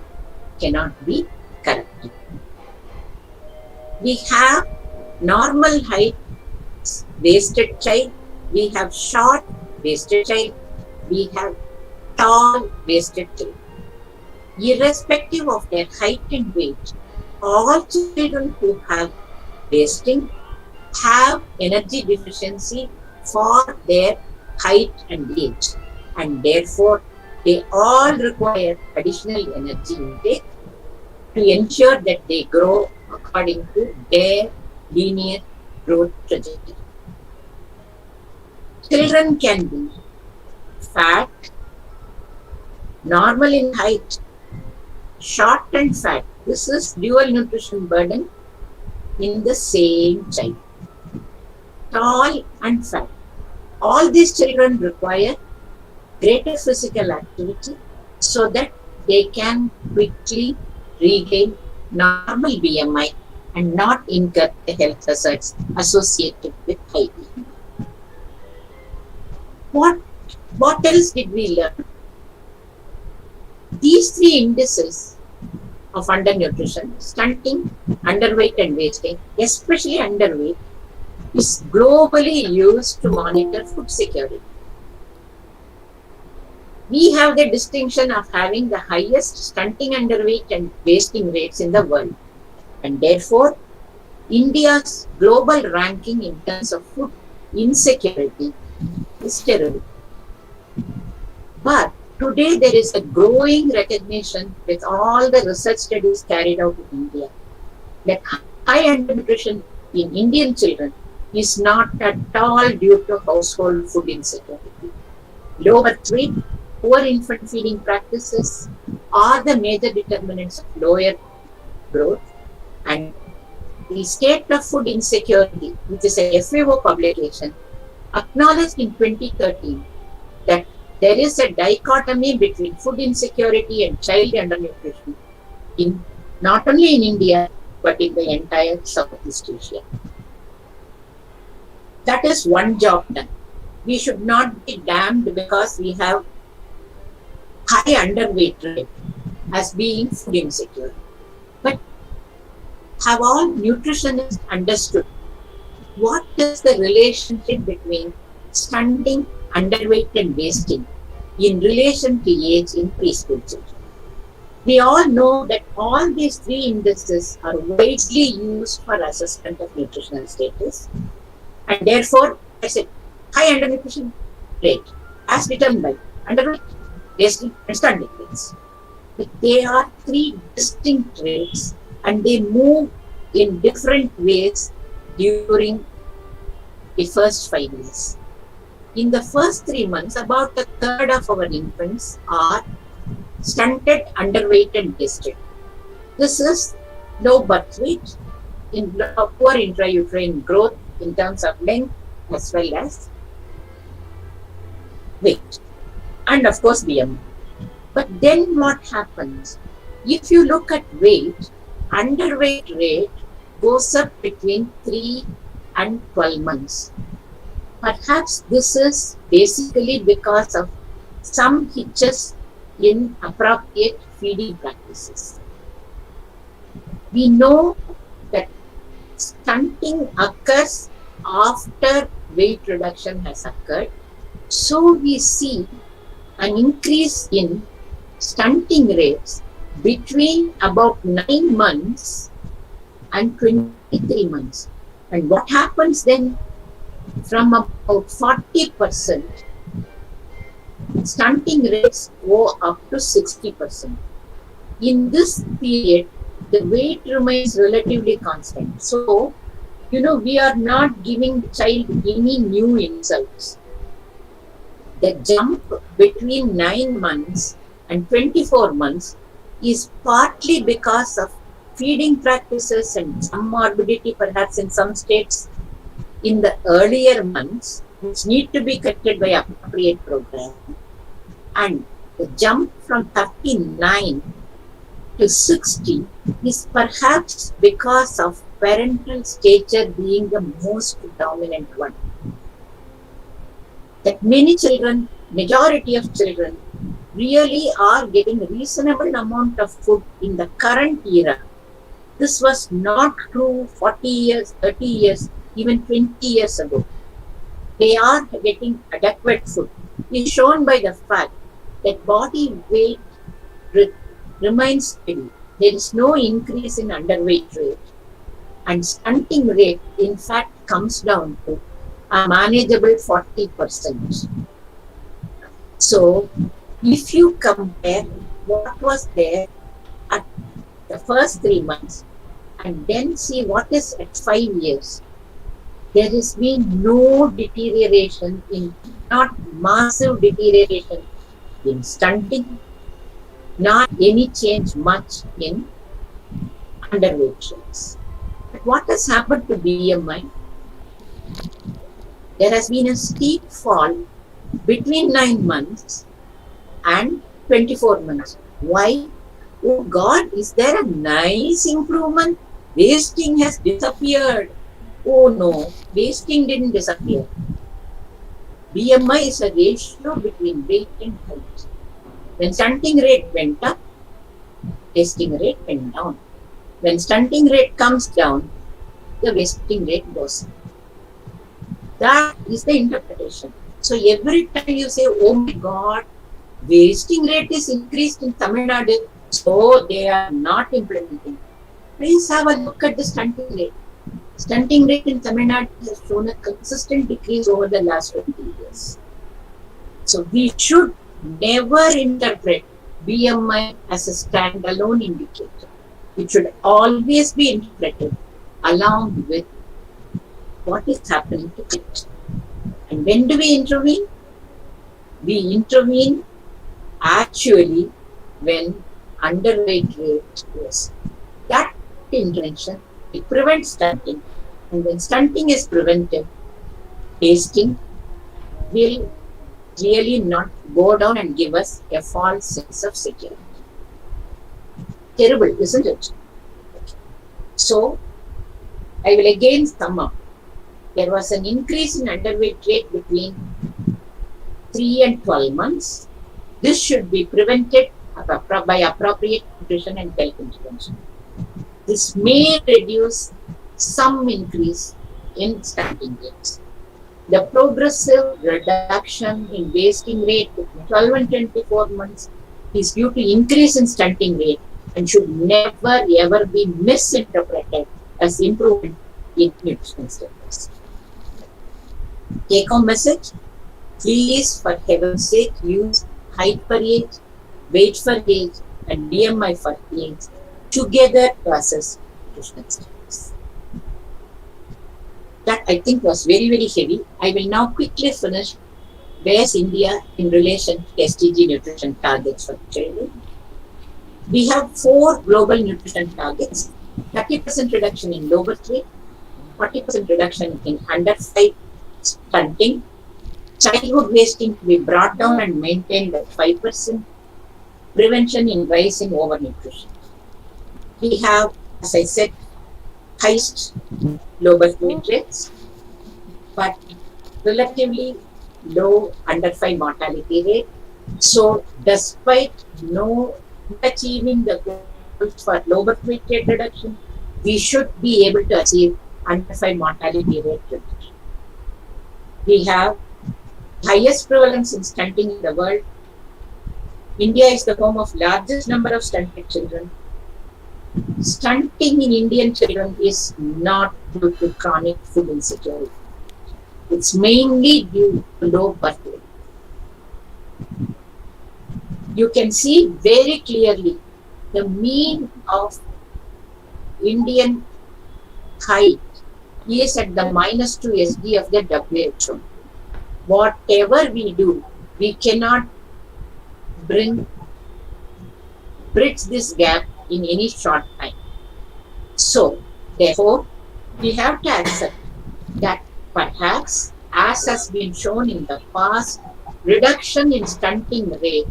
cannot be corrected. We have normal height wasted child, we have short wasted child, we have tall wasted child. irrespective of their height and weight, all children who have wasting have energy deficiency for their height and age, and therefore they all require additional energy intake to ensure that they grow according to their linear growth trajectory. Children can be fat, normal in height, short and fat. This is dual nutrition burden in the same child. Tall and fat. All these children require greater physical activity so that they can quickly regain normal BMI and not incur the health hazards associated with high BMI. What else did we learn? These three indices of undernutrition, stunting, underweight and wasting, especially underweight, is globally used to monitor food security. We have the distinction of having the highest stunting, underweight and wasting rates in the world, and therefore India's global ranking in terms of food insecurity is terrible. But today there is a growing recognition with all the research studies carried out in India that high undernutrition in Indian children is not at all due to household food insecurity. Low birth weight, poor infant feeding practices are the major determinants of lower growth, and the state of food insecurity, which is a FAO publication, acknowledged in 2013 that there is a dichotomy between food insecurity and child undernutrition in not only in India but in the entire Southeast Asia. That is one job done. We should not be damned because we have high underweight rate as being food insecure. But have all nutritionists understood what is the relationship between stunting, underweight and wasting in relation to age in preschool children? We all know that all these three indices are widely used for assessment of nutritional status, and therefore I said high undernutrition rate as determined by underweight, wasting and stunting rates. But they are three distinct rates and they move in different ways during the first 5 years. In the first 3 months, about a third of our infants are stunted, underweight and wasted. This is low birth weight, in poor intrauterine growth in terms of length as well as weight, and of course BMI. But then what happens? If you look at weight, underweight rate goes up between 3 and 12 months. Perhaps this is basically because of some hitches in appropriate feeding practices. We know that stunting occurs after weight reduction has occurred. So we see an increase in stunting rates between about 9 months and 23 months. And what happens then? From about 40%, stunting rates go up to 60%. In this period, the weight remains relatively constant. So, we are not giving the child any new insults. The jump between 9 months and 24 months is partly because of feeding practices and some morbidity perhaps in some states in the earlier months, which need to be corrected by appropriate program. And the jump from 39 to 60 is perhaps because of parental stature being the most dominant one. That many children, majority of children, really are getting a reasonable amount of food in the current era. This was not true 40 years, 30 years, even 20 years ago. They are getting adequate food. Is shown by the fact that body weight remains steady. There is no increase in underweight rate, and stunting rate in fact comes down to a manageable 40%. So if you compare what was there at the first 3 months and then see what is at 5 years, there has been no deterioration in, not massive deterioration in stunting, not any change much in underweight rates. But what has happened to BMI? There has been a steep fall between 9 months and 24 months. Why? Oh God, is there a nice improvement? Wasting has disappeared. Oh no, wasting didn't disappear. BMI is a ratio between weight and height. When stunting rate went up, wasting rate went down. When stunting rate comes down, the wasting rate goes up. That is the interpretation. So every time you say, oh my God, wasting rate is increased in Tamil Nadu, so they are not implementing. Please have a look at the stunting rate. Stunting rate in Tamil Nadu has shown a consistent decrease over the last 20 years. So we should never interpret BMI as a standalone indicator. It should always be interpreted along with what is happening to it. And when do we intervene? We intervene actually when underweight rate is. That intervention, it prevents stunting. And when stunting is prevented, wasting will really not go down and give us a false sense of security. Terrible, isn't it? So, I will again sum up. There was an increase in underweight rate between 3 and 12 months. This should be prevented by appropriate nutrition and health intervention. This may reduce some increase in stunting rates. The progressive reduction in wasting rate between 12 and 24 months is due to increase in stunting rate and should never ever be misinterpreted as improvement in nutritional status. Take home message: please, for heaven's sake, use height per age, weight for age, and BMI for age together to assess nutritional status. That I think was very, very heavy. I will now quickly finish where's India in relation to SDG nutrition targets for children. We have 4 global nutrition targets: 30% reduction in low birth weight, 40% reduction in under 5 stunting, childhood wasting to be brought down and maintained at 5%, prevention in rise in overnutrition. We have, as I said, highest low birth weight rates, but relatively low under 5 mortality rate. So, despite no achieving the goals for low birth weight rate reduction, we should be able to achieve under 5 mortality rate reduction. We have highest prevalence in stunting in the world. India is the home of largest number of stunted children. Stunting in Indian children is not due to chronic food insecurity. It's mainly due to low birth weight. You can see very clearly the mean of Indian height is at the -2 SD of the WHO. Whatever we do, we cannot bridge this gap in any short time. So, therefore, we have to accept that perhaps, as has been shown in the past, reduction in stunting rate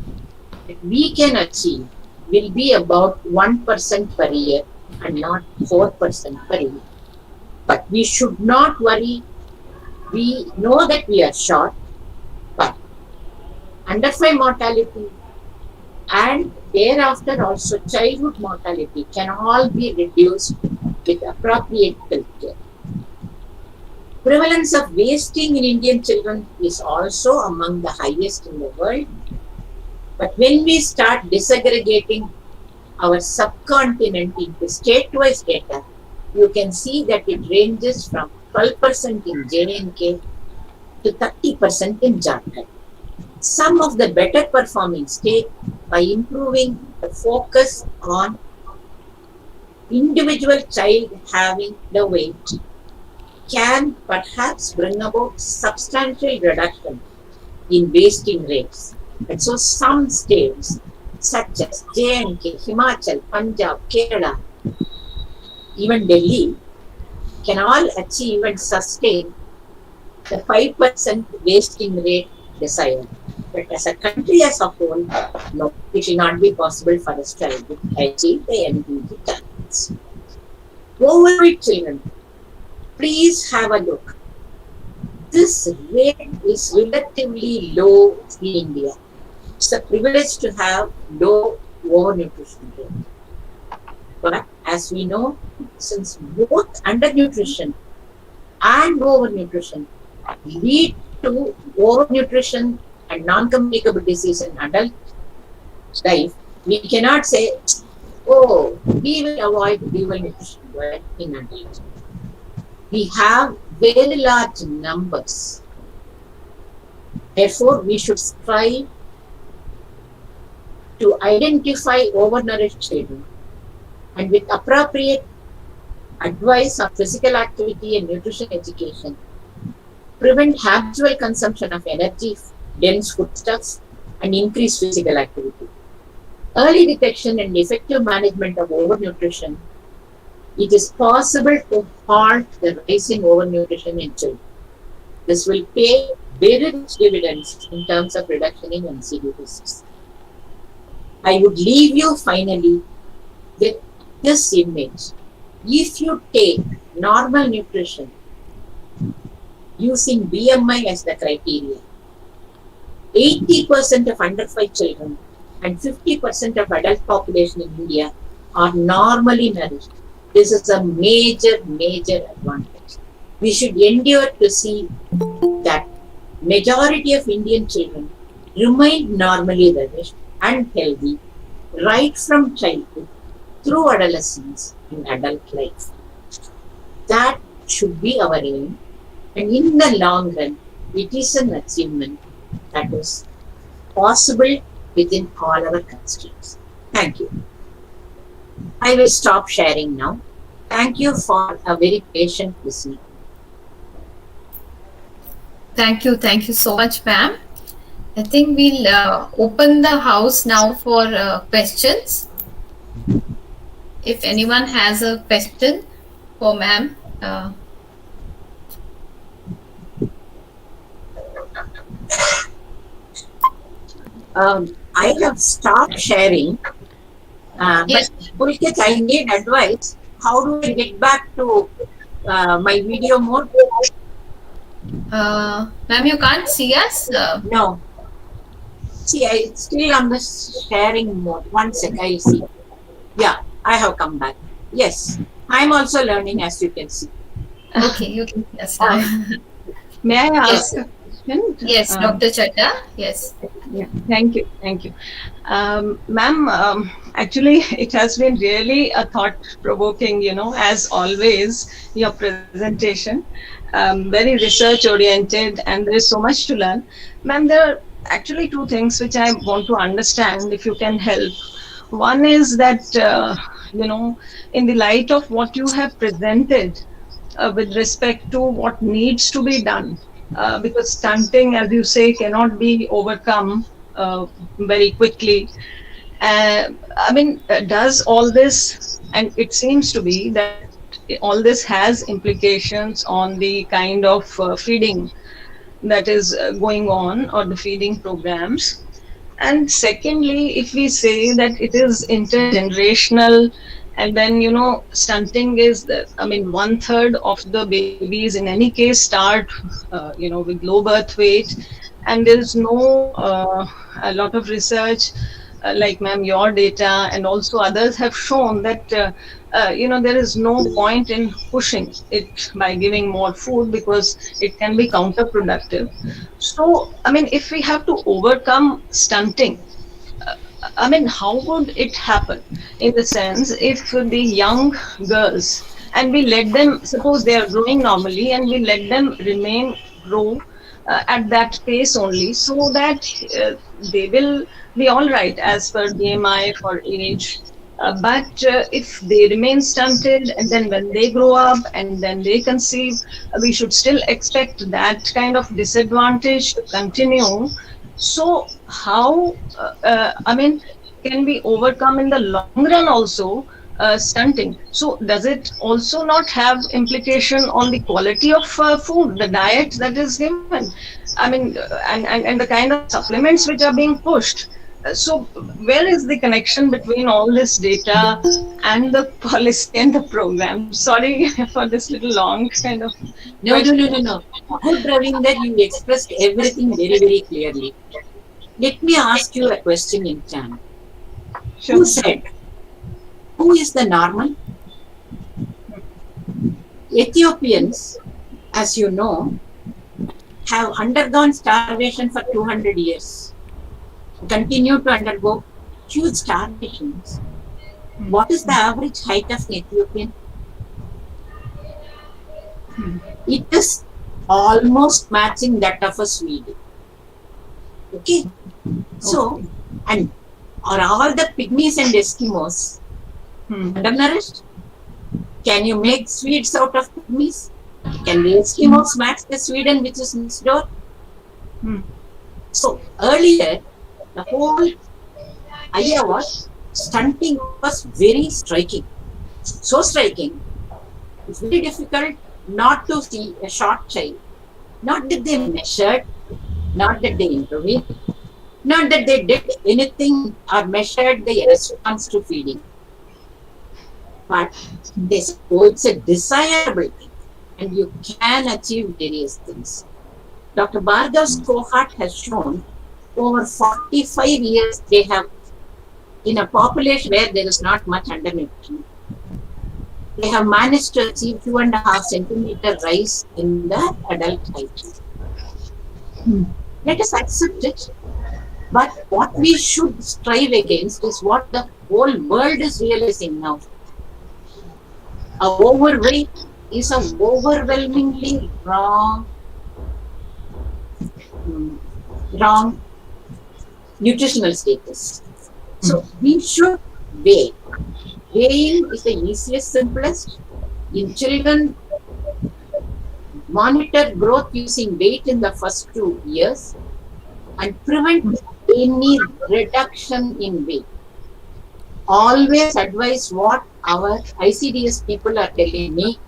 that we can achieve will be about 1% per year and not 4% per year. But we should not worry. We know that we are short, but under 5 mortality and thereafter also childhood mortality can all be reduced with appropriate health care. Prevalence of wasting in Indian children is also among the highest in the world. But when we start disaggregating our subcontinent into state-wise data, you can see that it ranges from 12% in J&K to 30% in Jharkhand. Some of the better performing states, by improving the focus on individual child having the weight, can perhaps bring about substantial reduction in wasting rates. And so some states such as J&K, Himachal, Punjab, Kerala, even Delhi can all achieve and sustain the 5% wasting rate desired. But as a country as a whole, no, it will not be possible for us to achieve the NDG targets. Overweight children, please have a look. This rate is relatively low in India. It's a privilege to have low overnutrition rate. But as we know, since both undernutrition and overnutrition lead to overnutrition and non-communicable disease in adult life, we cannot say, oh, we will avoid overnutrition in adults. We have very large numbers. Therefore, we should strive to identify overnourished children and with appropriate advice on physical activity and nutrition education, prevent habitual consumption of energy-dense foodstuffs and increase physical activity. Early detection and effective management of overnutrition, it is possible to halt the rise in overnutrition in children. This will pay very rich dividends in terms of reduction in NCD disease. I would leave you finally with this image. If you take normal nutrition using BMI as the criteria, 80% of under 5 children and 50% of adult population in India are normally nourished. This is a major advantage. We should endure to see that majority of Indian children remain normally nourished and healthy right from childhood through adolescence and adult life. That should be our aim, and in the long run, it is an achievement that is possible within all our constraints. Thank you. I will stop sharing now. Thank you for a very patient listening. Thank you so much, ma'am. I think we'll open the house now for questions. If anyone has a question for ma'am. I have stopped sharing, Yes. but Pulkit, I need advice. How do I get back to my video mode? Ma'am, you can't see us? No. See, it's still on the sharing mode. One sec, I'll see. Yeah, I have come back. Yes, I'm also learning, as you can see. Okay, you can see us now. May I ask Yes. a question? Yes, Dr. Chatta. Yes. Yeah, thank you. Ma'am, actually, it has been really a thought-provoking, as always, your presentation. Very research-oriented, and there is so much to learn. Ma'am, there are actually two things which I want to understand, if you can help. One is that, in the light of what you have presented with respect to what needs to be done, because stunting, as you say, cannot be overcome very quickly. Does all this, and it seems to be that all this has implications on the kind of feeding that is going on, or the feeding programs. And secondly, if we say that it is intergenerational, and then, stunting is, 1/3 of the babies in any case start, with low birth weight. And there is no, a lot of research, like ma'am, your data and also others have shown that, there is no point in pushing it by giving more food, because it can be counterproductive. So, if we have to overcome stunting, I mean, how would it happen? In the sense, if the young girls, and we let them, suppose they are growing normally, and we let them remain grow at that pace only, so that they will be all right as per BMI for age. But if they remain stunted, and then when they grow up and then they conceive, we should still expect that kind of disadvantage to continue. So, how, I mean, can be overcome in the long run also, stunting? So, does it also not have implication on the quality of food, the diet that is given? I mean, and the kind of supplements which are being pushed. So, where is the connection between all this data and the policy and the program? Sorry for this little long kind of No, no, question. no, no, no. Good, Ravinder, you expressed everything very, very clearly. Let me ask you a question in turn. Sure. Who said, who is the normal? Ethiopians, as you know, have undergone starvation for 200 years, continue to undergo huge starvations. What is the average height of an Ethiopian? It is almost matching that of a Swede. Okay? So, and are all the pygmies and Eskimos undernourished? Can you make Swedes out of pygmies? Can the Eskimos match the Sweden which is next door? So, earlier, the whole idea was stunting was very striking. So striking, it's very difficult not to see a short child. Not that they measured, not that they intervened, not that they did anything or measured the response to feeding. But this, oh, it's a desirable thing, and you can achieve various things. Dr. Bhargav's cohort has shown over 45 years they have, in a population where there is not much undernutrition, they have managed to achieve 2.5 centimeter rise in the adult height. Let us accept it. But what we should strive against is what the whole world is realizing now. A overweight is an overwhelmingly wrong nutritional status. So we should weigh. Weighing is the easiest, simplest. In children, monitor growth using weight in the first 2 years and prevent any reduction in weight. Always advise what our ICDS people are telling me.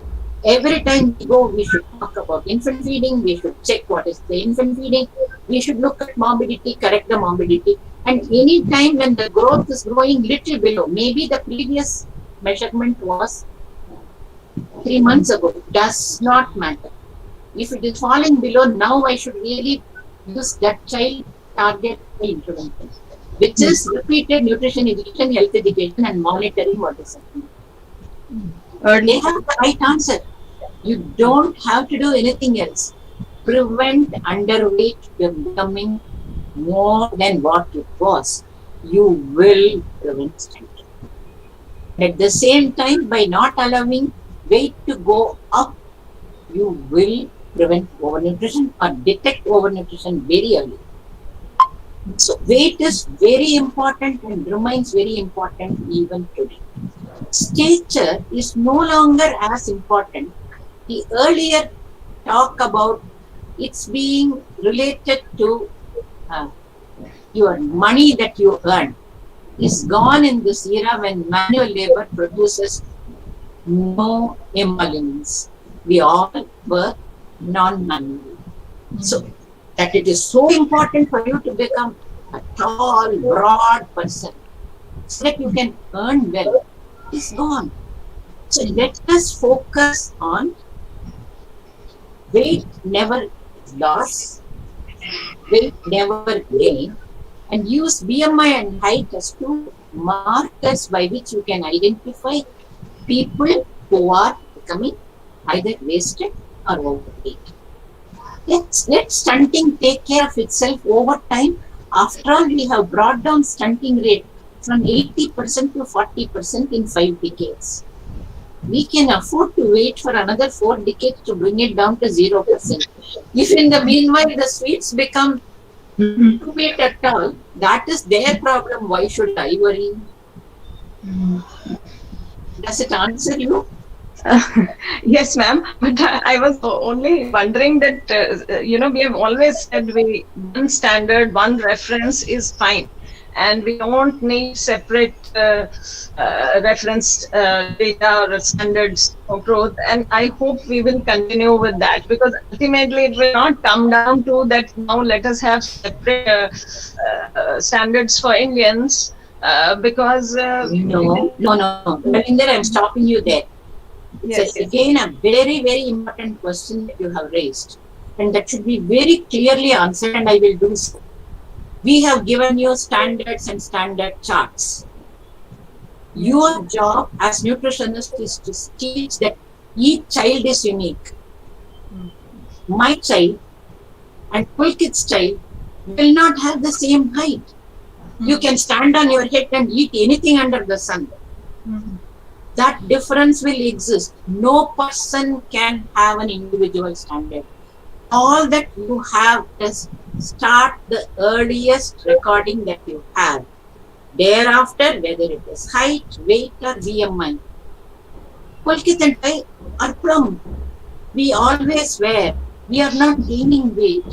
Every time we go, we should talk about infant feeding. We should check what is the infant feeding. We should look at morbidity, correct the morbidity. And any time when the growth is growing little below, maybe the previous measurement was 3 months ago, does not matter. If it is falling below, now I should really use that child target intervention, which is repeated nutrition education, health education, and monitoring what is happening. They have the right answer. You don't have to do anything else. Prevent underweight becoming more than what it was. You will prevent stunting. At the same time, by not allowing weight to go up, you will prevent overnutrition or detect overnutrition very early. So weight is very important and remains very important even today. Stature is no longer as important. The earlier talk about it's being related to your money that you earn is gone in this era when manual labor produces no emoluments. We all work non-manually. So that it is so important for you to become a tall, broad person so that you can earn well is gone. So let us focus on weight never loss, weight never gain, and use BMI and height as two markers by which you can identify people who are becoming either wasted or overweight. Let stunting take care of itself over time. After all, we have brought down stunting rate from 80% to 40% in 5 decades. We can afford to wait for another 4 decades to bring it down to 0%. If in the meanwhile the sweets become accurate at all, that is their problem. Why should I worry? Does it answer you? Yes, ma'am. But I was only wondering that, we have always said one standard, one reference is fine. And we don't need separate reference data or standards for growth. And I hope we will continue with that, because ultimately it will not come down to that now let us have separate standards for Indians, because No. Ravinder, I'm stopping you there. It's again a very, very important question that you have raised. And that should be very clearly answered, and I will do so. We have given you standards and standard charts. Your job as nutritionist is to teach that each child is unique. My child and Pulkit's child will not have the same height. You can stand on your head and eat anything under the sun. That difference will exist. No person can have an individual standard. All that you have is start the earliest recording that you have. Thereafter, whether it is height, weight, or BMI. Pulkit and I are plump. We always wear. We are not gaining weight.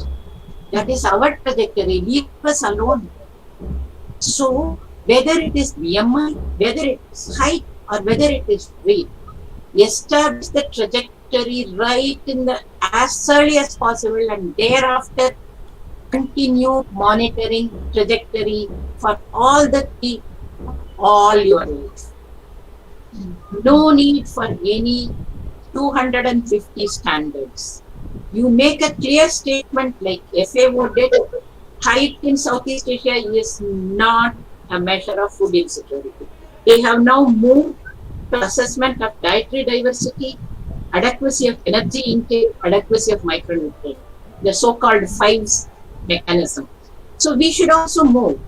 That is our trajectory. Leave us alone. So, whether it is BMI, whether it is height, or whether it is weight, establish the trajectory right in the as early as possible, and thereafter continue monitoring trajectory for all your life. No need for any 250 standards. You make a clear statement like FAO did. Height in Southeast Asia is not a measure of food insecurity. They have now moved to assessment of dietary diversity, adequacy of energy intake, adequacy of micronutrients, the so-called FIVES mechanism. So we should also move.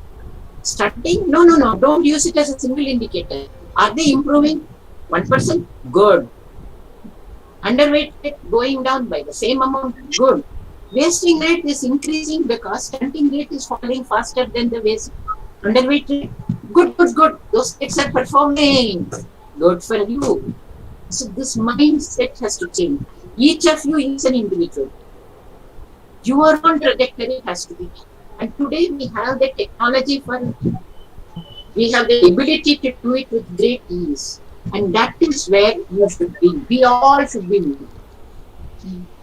Studying? No, don't use it as a single indicator. Are they improving? 1%? Good. Underweight rate going down by the same amount? Good. Wasting rate is increasing because stunting rate is falling faster than the waste. Underweight rate? Good. Those rates are performing. Good for you. So this mindset has to change. Each of you is an individual. Your own trajectory has to be. And today we have the technology for it. We have the ability to do it with great ease. And that is where you should be. We all should be.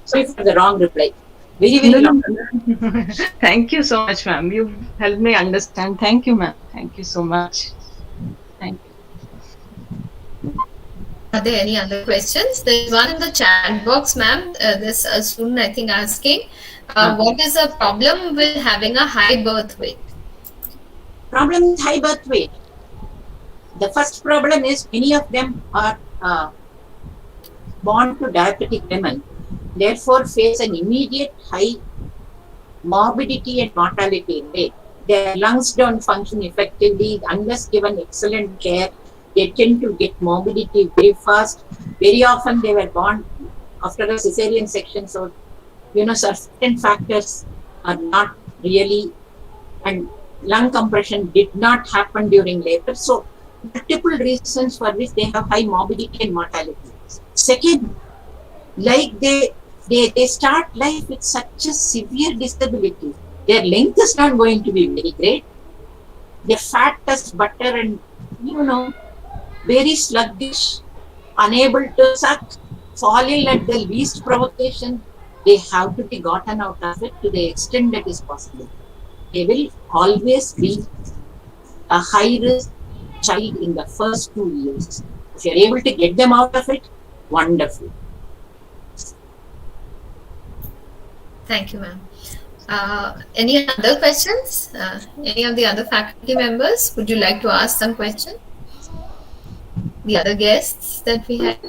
Sorry for the wrong reply. Very long. Thank you so much, ma'am. You helped me understand. Thank you, ma'am. Thank you so much. Thank you. Are there any other questions? There's one in the chat box, ma'am. There's a student, I think, asking, what is the problem with having a high birth weight? Problem with high birth weight. The first problem is many of them are born to diabetic women, therefore face an immediate high morbidity and mortality rate. Their lungs don't function effectively unless given excellent care. They tend to get morbidity very fast. Very often they were born after a cesarean section, so certain factors are not really, and lung compression did not happen during labor. So multiple reasons for which they have high morbidity and mortality. Second, like they start life with such a severe disability. Their length is not going to be very great. They're fat as butter and very sluggish, unable to suck, fall ill at the least provocation. They have to be gotten out of it to the extent that is possible. They will always be a high risk child in the first 2 years. If you are able to get them out of it, wonderful. Thank you, ma'am. Any other questions? Any of the other faculty members? Would you like to ask some questions? The other guests that we had?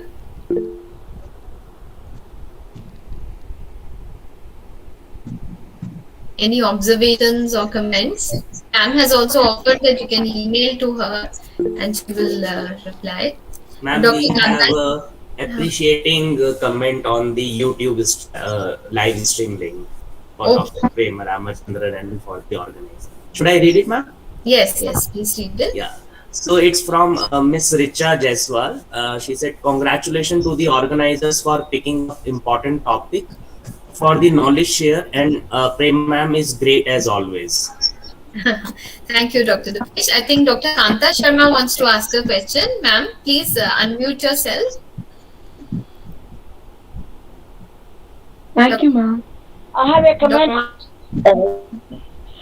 any observations or comments. Ma'am has also offered that you can email to her and she will reply. Ma'am, Dr. we have Kantan? a appreciating comment on the YouTube live stream link for Okay. Dr. Prema Ramachandran and for the organizer. Should I read it, ma'am? Yes, please read it. Yeah. So it's from Miss Richa Jaiswal. She said, "Congratulations to the organizers for picking up important topic for the knowledge share, and Prema ma'am is great as always." Thank you, Dr. Dipesh. I think Dr. Kanta Sharma wants to ask a question. Ma'am, please unmute yourself. Thank you, ma'am. I have a comment.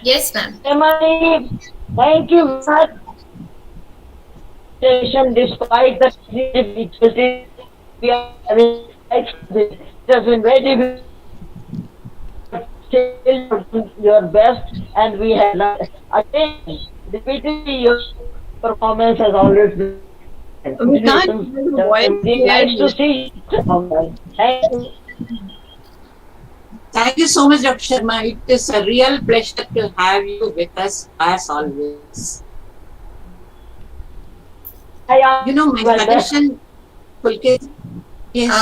Yes, ma'am. Emily, thank you for despite the difficulties we are having. It has been very good. Still your best, and we have learned. Again, repeatedly your performance has always been. We can't hear the voice Nice to see. Thank you. Thank you so much, Dr. Sharma. It is a real pleasure to have you with us as always. You know, my suggestion, Pulkit, is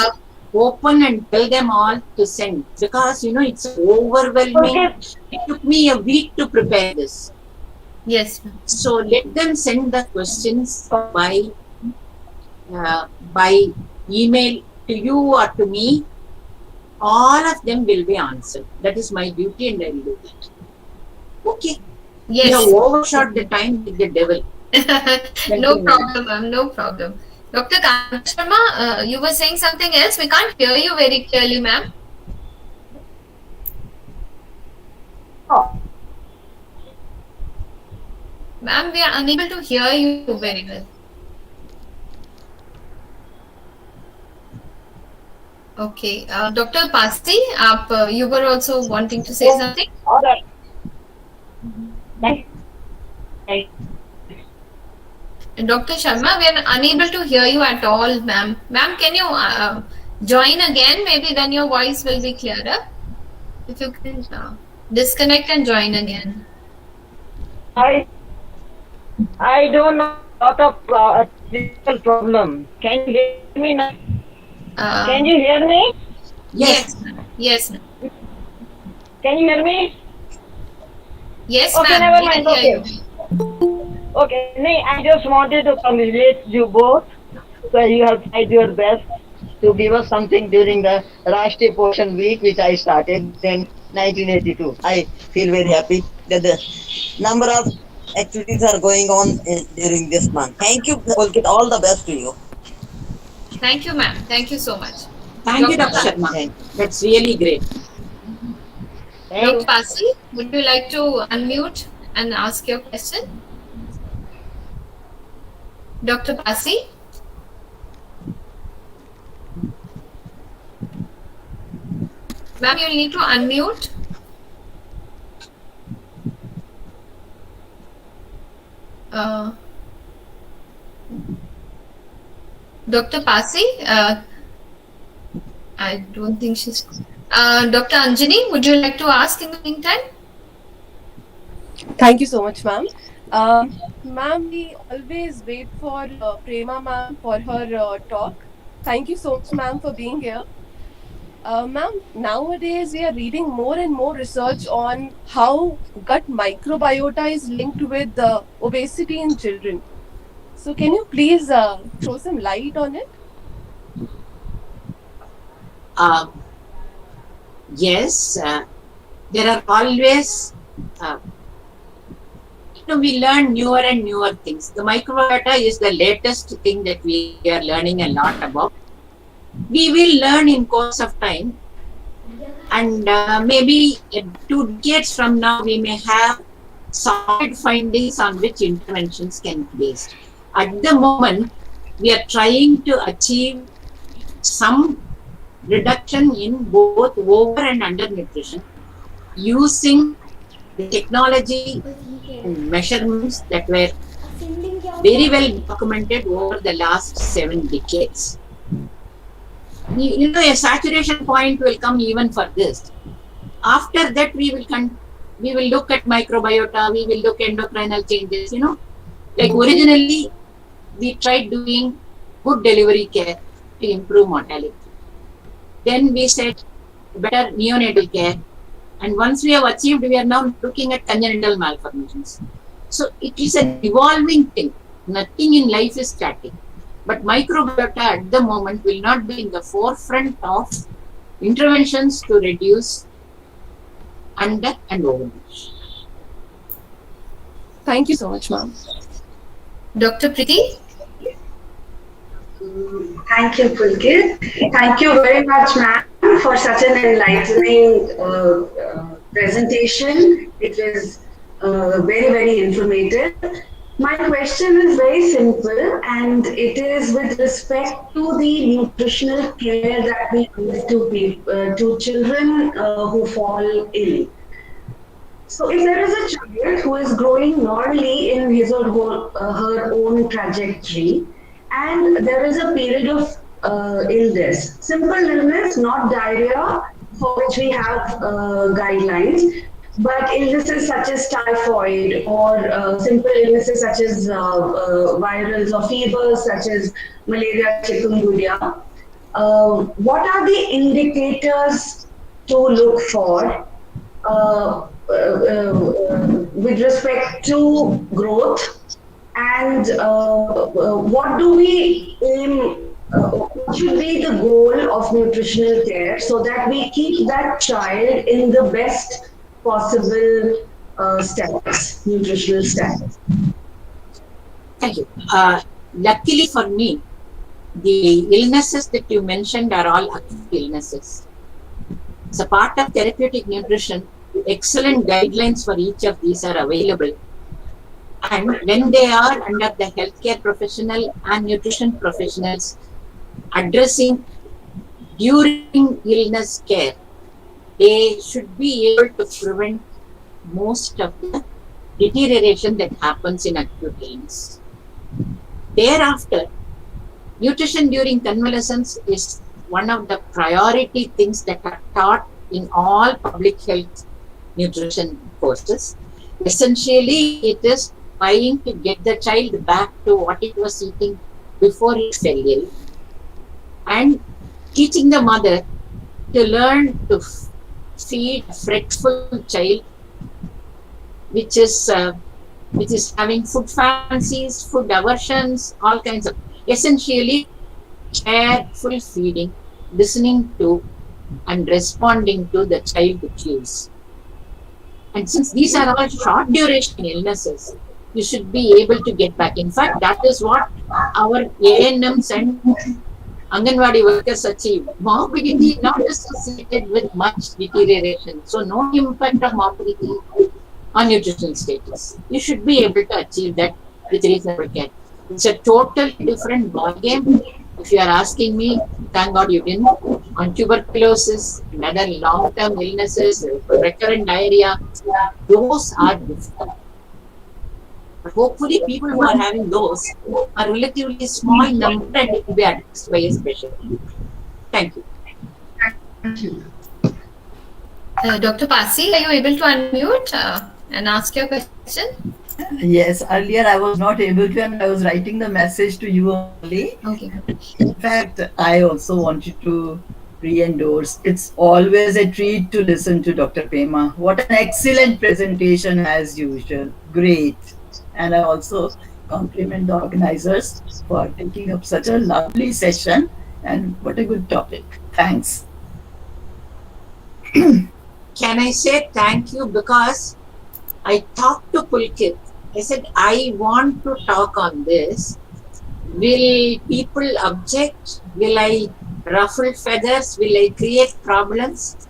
open and tell them all to send, because you know it's overwhelming. It took me a week to prepare this. Yes. So let them send the questions by email to you or to me. All of them will be answered. That is my duty, and I will do it. Okay. Yes. You have overshot the time with the devil. No problem, ma'am. No problem. Dr. Kanta Sharma, you were saying something else. We can't hear you very clearly, ma'am. Oh. Ma'am, we are unable to hear you very well. Okay. Dr. Pasti, you were also wanting to say something? All right. Thank you. Dr. Sharma, we are unable to hear you at all, ma'am. Ma'am, can you join again? Maybe then your voice will be clearer. If you can disconnect and join again. I don't know lot of technical problem. Can you hear me now? Can you hear me? Yes. Yes. Can you hear me? Yes, Okay, ma'am. never We can mind. hear Okay. you. Okay, I just wanted to congratulate you both because you have tried your best to give us something during the Rashtriya Poshan Week, which I started in 1982. I feel very happy that the number of activities are going on during this month. Thank you, Pulkit. All the best to you. Thank you, ma'am. Thank you so much. Thank you, Dr. Dr. Sharma. That's really great. Dr. Pasi, would you like to unmute and ask your question? Dr. Pasi? Ma'am, you'll need to unmute. Dr. Pasi? I don't think she's... Dr. Anjani, would you like to ask in the meantime? Thank you so much, ma'am. Ma'am, we always wait for Prema ma'am for her talk. Thank you so much, ma'am, for being here. Ma'am, nowadays we are reading more and more research on how gut microbiota is linked with obesity in children. So can you please throw some light on it? Yes, there are always, we learn newer and newer things. The microbiota is the latest thing that we are learning a lot about. We will learn in course of time, and maybe 2 decades from now, we may have solid findings on which interventions can be based. At the moment, we are trying to achieve some reduction in both over and undernutrition using the technology and measurements that were very well documented over the last 7 decades. You know, a saturation point will come even for this. After that, we will we will look at microbiota, we will look endocrinal changes, like originally we tried doing good delivery care to improve mortality. Then we said better neonatal care. And once we have achieved, we are now looking at congenital malformations. So it is an evolving thing. Nothing in life is static. But microbiota at the moment will not be in the forefront of interventions to reduce under and overweight. Thank you so much, ma'am. Dr. Preeti? Thank you, Pulkit. Thank you very much, ma'am, for such an enlightening presentation. It was very, very informative. My question is very simple, and it is with respect to the nutritional care that we give to children who fall ill. So, if there is a child who is growing normally in his or her own trajectory, and there is a period of illness, simple illness, not diarrhea, for which we have guidelines, but illnesses such as typhoid or simple illnesses such as virals or fevers such as malaria, chikungunya. What are the indicators to look for with respect to growth? And what do we aim, what should be the goal of nutritional care so that we keep that child in the best possible status, nutritional status? Thank you. Luckily for me, the illnesses that you mentioned are all acute illnesses. As a part of therapeutic nutrition, excellent guidelines for each of these are available. And when they are under the healthcare professional and nutrition professionals addressing during illness care, they should be able to prevent most of the deterioration that happens in acute illness. Thereafter, nutrition during convalescence is one of the priority things that are taught in all public health nutrition courses. Essentially, it is trying to get the child back to what it was eating before it fell ill, and teaching the mother to learn to feed a fretful child, which is having food fancies, food aversions, all kinds of, essentially careful feeding, listening to and responding to the child cues. And since these are all short duration illnesses, you should be able to get back. In fact, that is what our ANMs and Anganwadi workers achieve. Morbidity not associated with much deterioration. So no impact of morbidity on nutritional status. You should be able to achieve that with reasonable care. It's a totally different ballgame. If you are asking me, thank God you didn't. On tuberculosis and other long-term illnesses, recurrent diarrhea, those are different. But hopefully people who are having those are relatively small number and it will be addressed by a specialist. Thank you. Thank you. Dr. Pasi, are you able to unmute and ask your question? Yes, earlier I was not able to, and I was writing the message to you only. Okay. In fact, I also wanted to re-endorse. It's always a treat to listen to Dr. Prema. What an excellent presentation as usual. Great. And I also compliment the organizers for taking up such a lovely session, and what a good topic. Thanks. Can I say thank you, because I talked to Pulkit. I said, I want to talk on this. Will people object? Will I ruffle feathers? Will I create problems?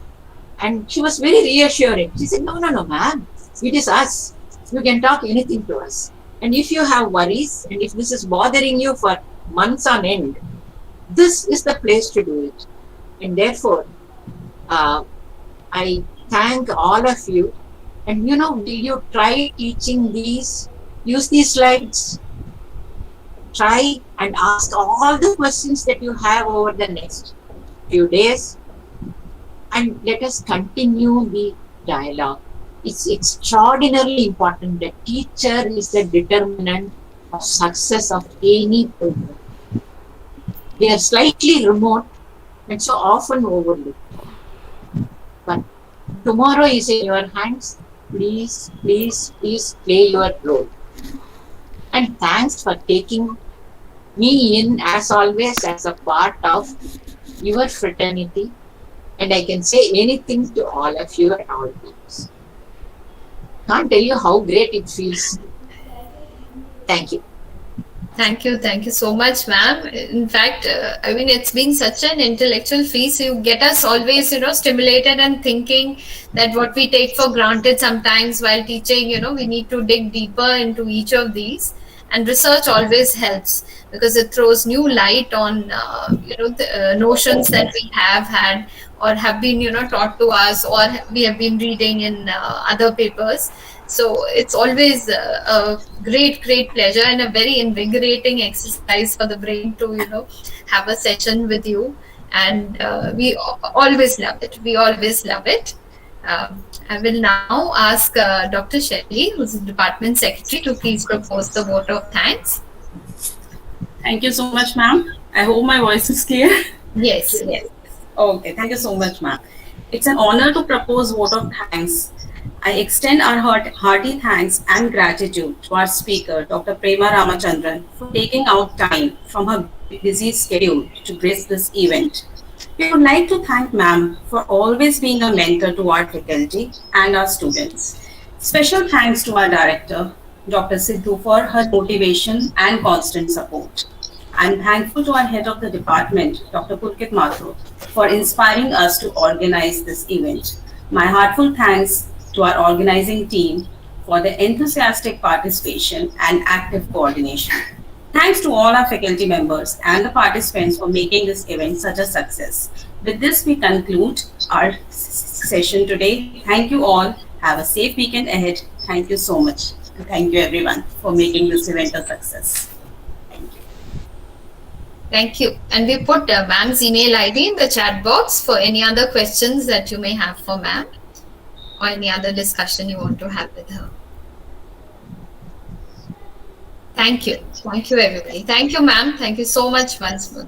And she was very reassuring. She said, no, ma'am. It is us. You can talk anything to us. And if you have worries, and if this is bothering you for months on end, this is the place to do it. And therefore, I thank all of you. And will you try teaching these? Use these slides. Try and ask all the questions that you have over the next few days. And let us continue the dialogue. It's extraordinarily important. The teacher is the determinant of success of any program. They are slightly remote and so often overlooked. But tomorrow is in your hands. Please, please, please play your role. And thanks for taking me in, as always, as a part of your fraternity. And I can say anything to all of you at all times. Can't tell you how great it feels. Thank you. Thank you so much, ma'am. In fact, I mean, it's been such an intellectual feast. You get us always, stimulated and thinking that what we take for granted sometimes while teaching, we need to dig deeper into each of these. And research always helps because it throws new light on, the notions that we have had or have been, taught to us or we have been reading in other papers. So it's always a great pleasure and a very invigorating exercise for the brain to have a session with you, and we always love it. I will now ask Dr. Shelley, who's the department secretary, to please propose the vote of thanks. Thank you so much, ma'am. I hope my voice is clear. Yes. Okay, thank you so much, ma'am. It's an honor to propose vote of thanks. I extend our hearty thanks and gratitude to our speaker, Dr. Prema Ramachandran, for taking out time from her busy schedule to grace this event. We would like to thank ma'am for always being a mentor to our faculty and our students. Special thanks to our director, Dr. Sidhu, for her motivation and constant support. I'm thankful to our head of the department, Dr. Pulkit Mathur, for inspiring us to organize this event. My heartfelt thanks to our organizing team for their enthusiastic participation and active coordination. Thanks to all our faculty members and the participants for making this event such a success. With this, we conclude our session today. Thank you all. Have a safe weekend ahead. Thank you so much. And thank you everyone for making this event a success. Thank you. And we put ma'am's email ID in the chat box for any other questions that you may have for ma'am or any other discussion you want to have with her. Thank you. Thank you, everybody. Thank you, ma'am. Thank you so much once more.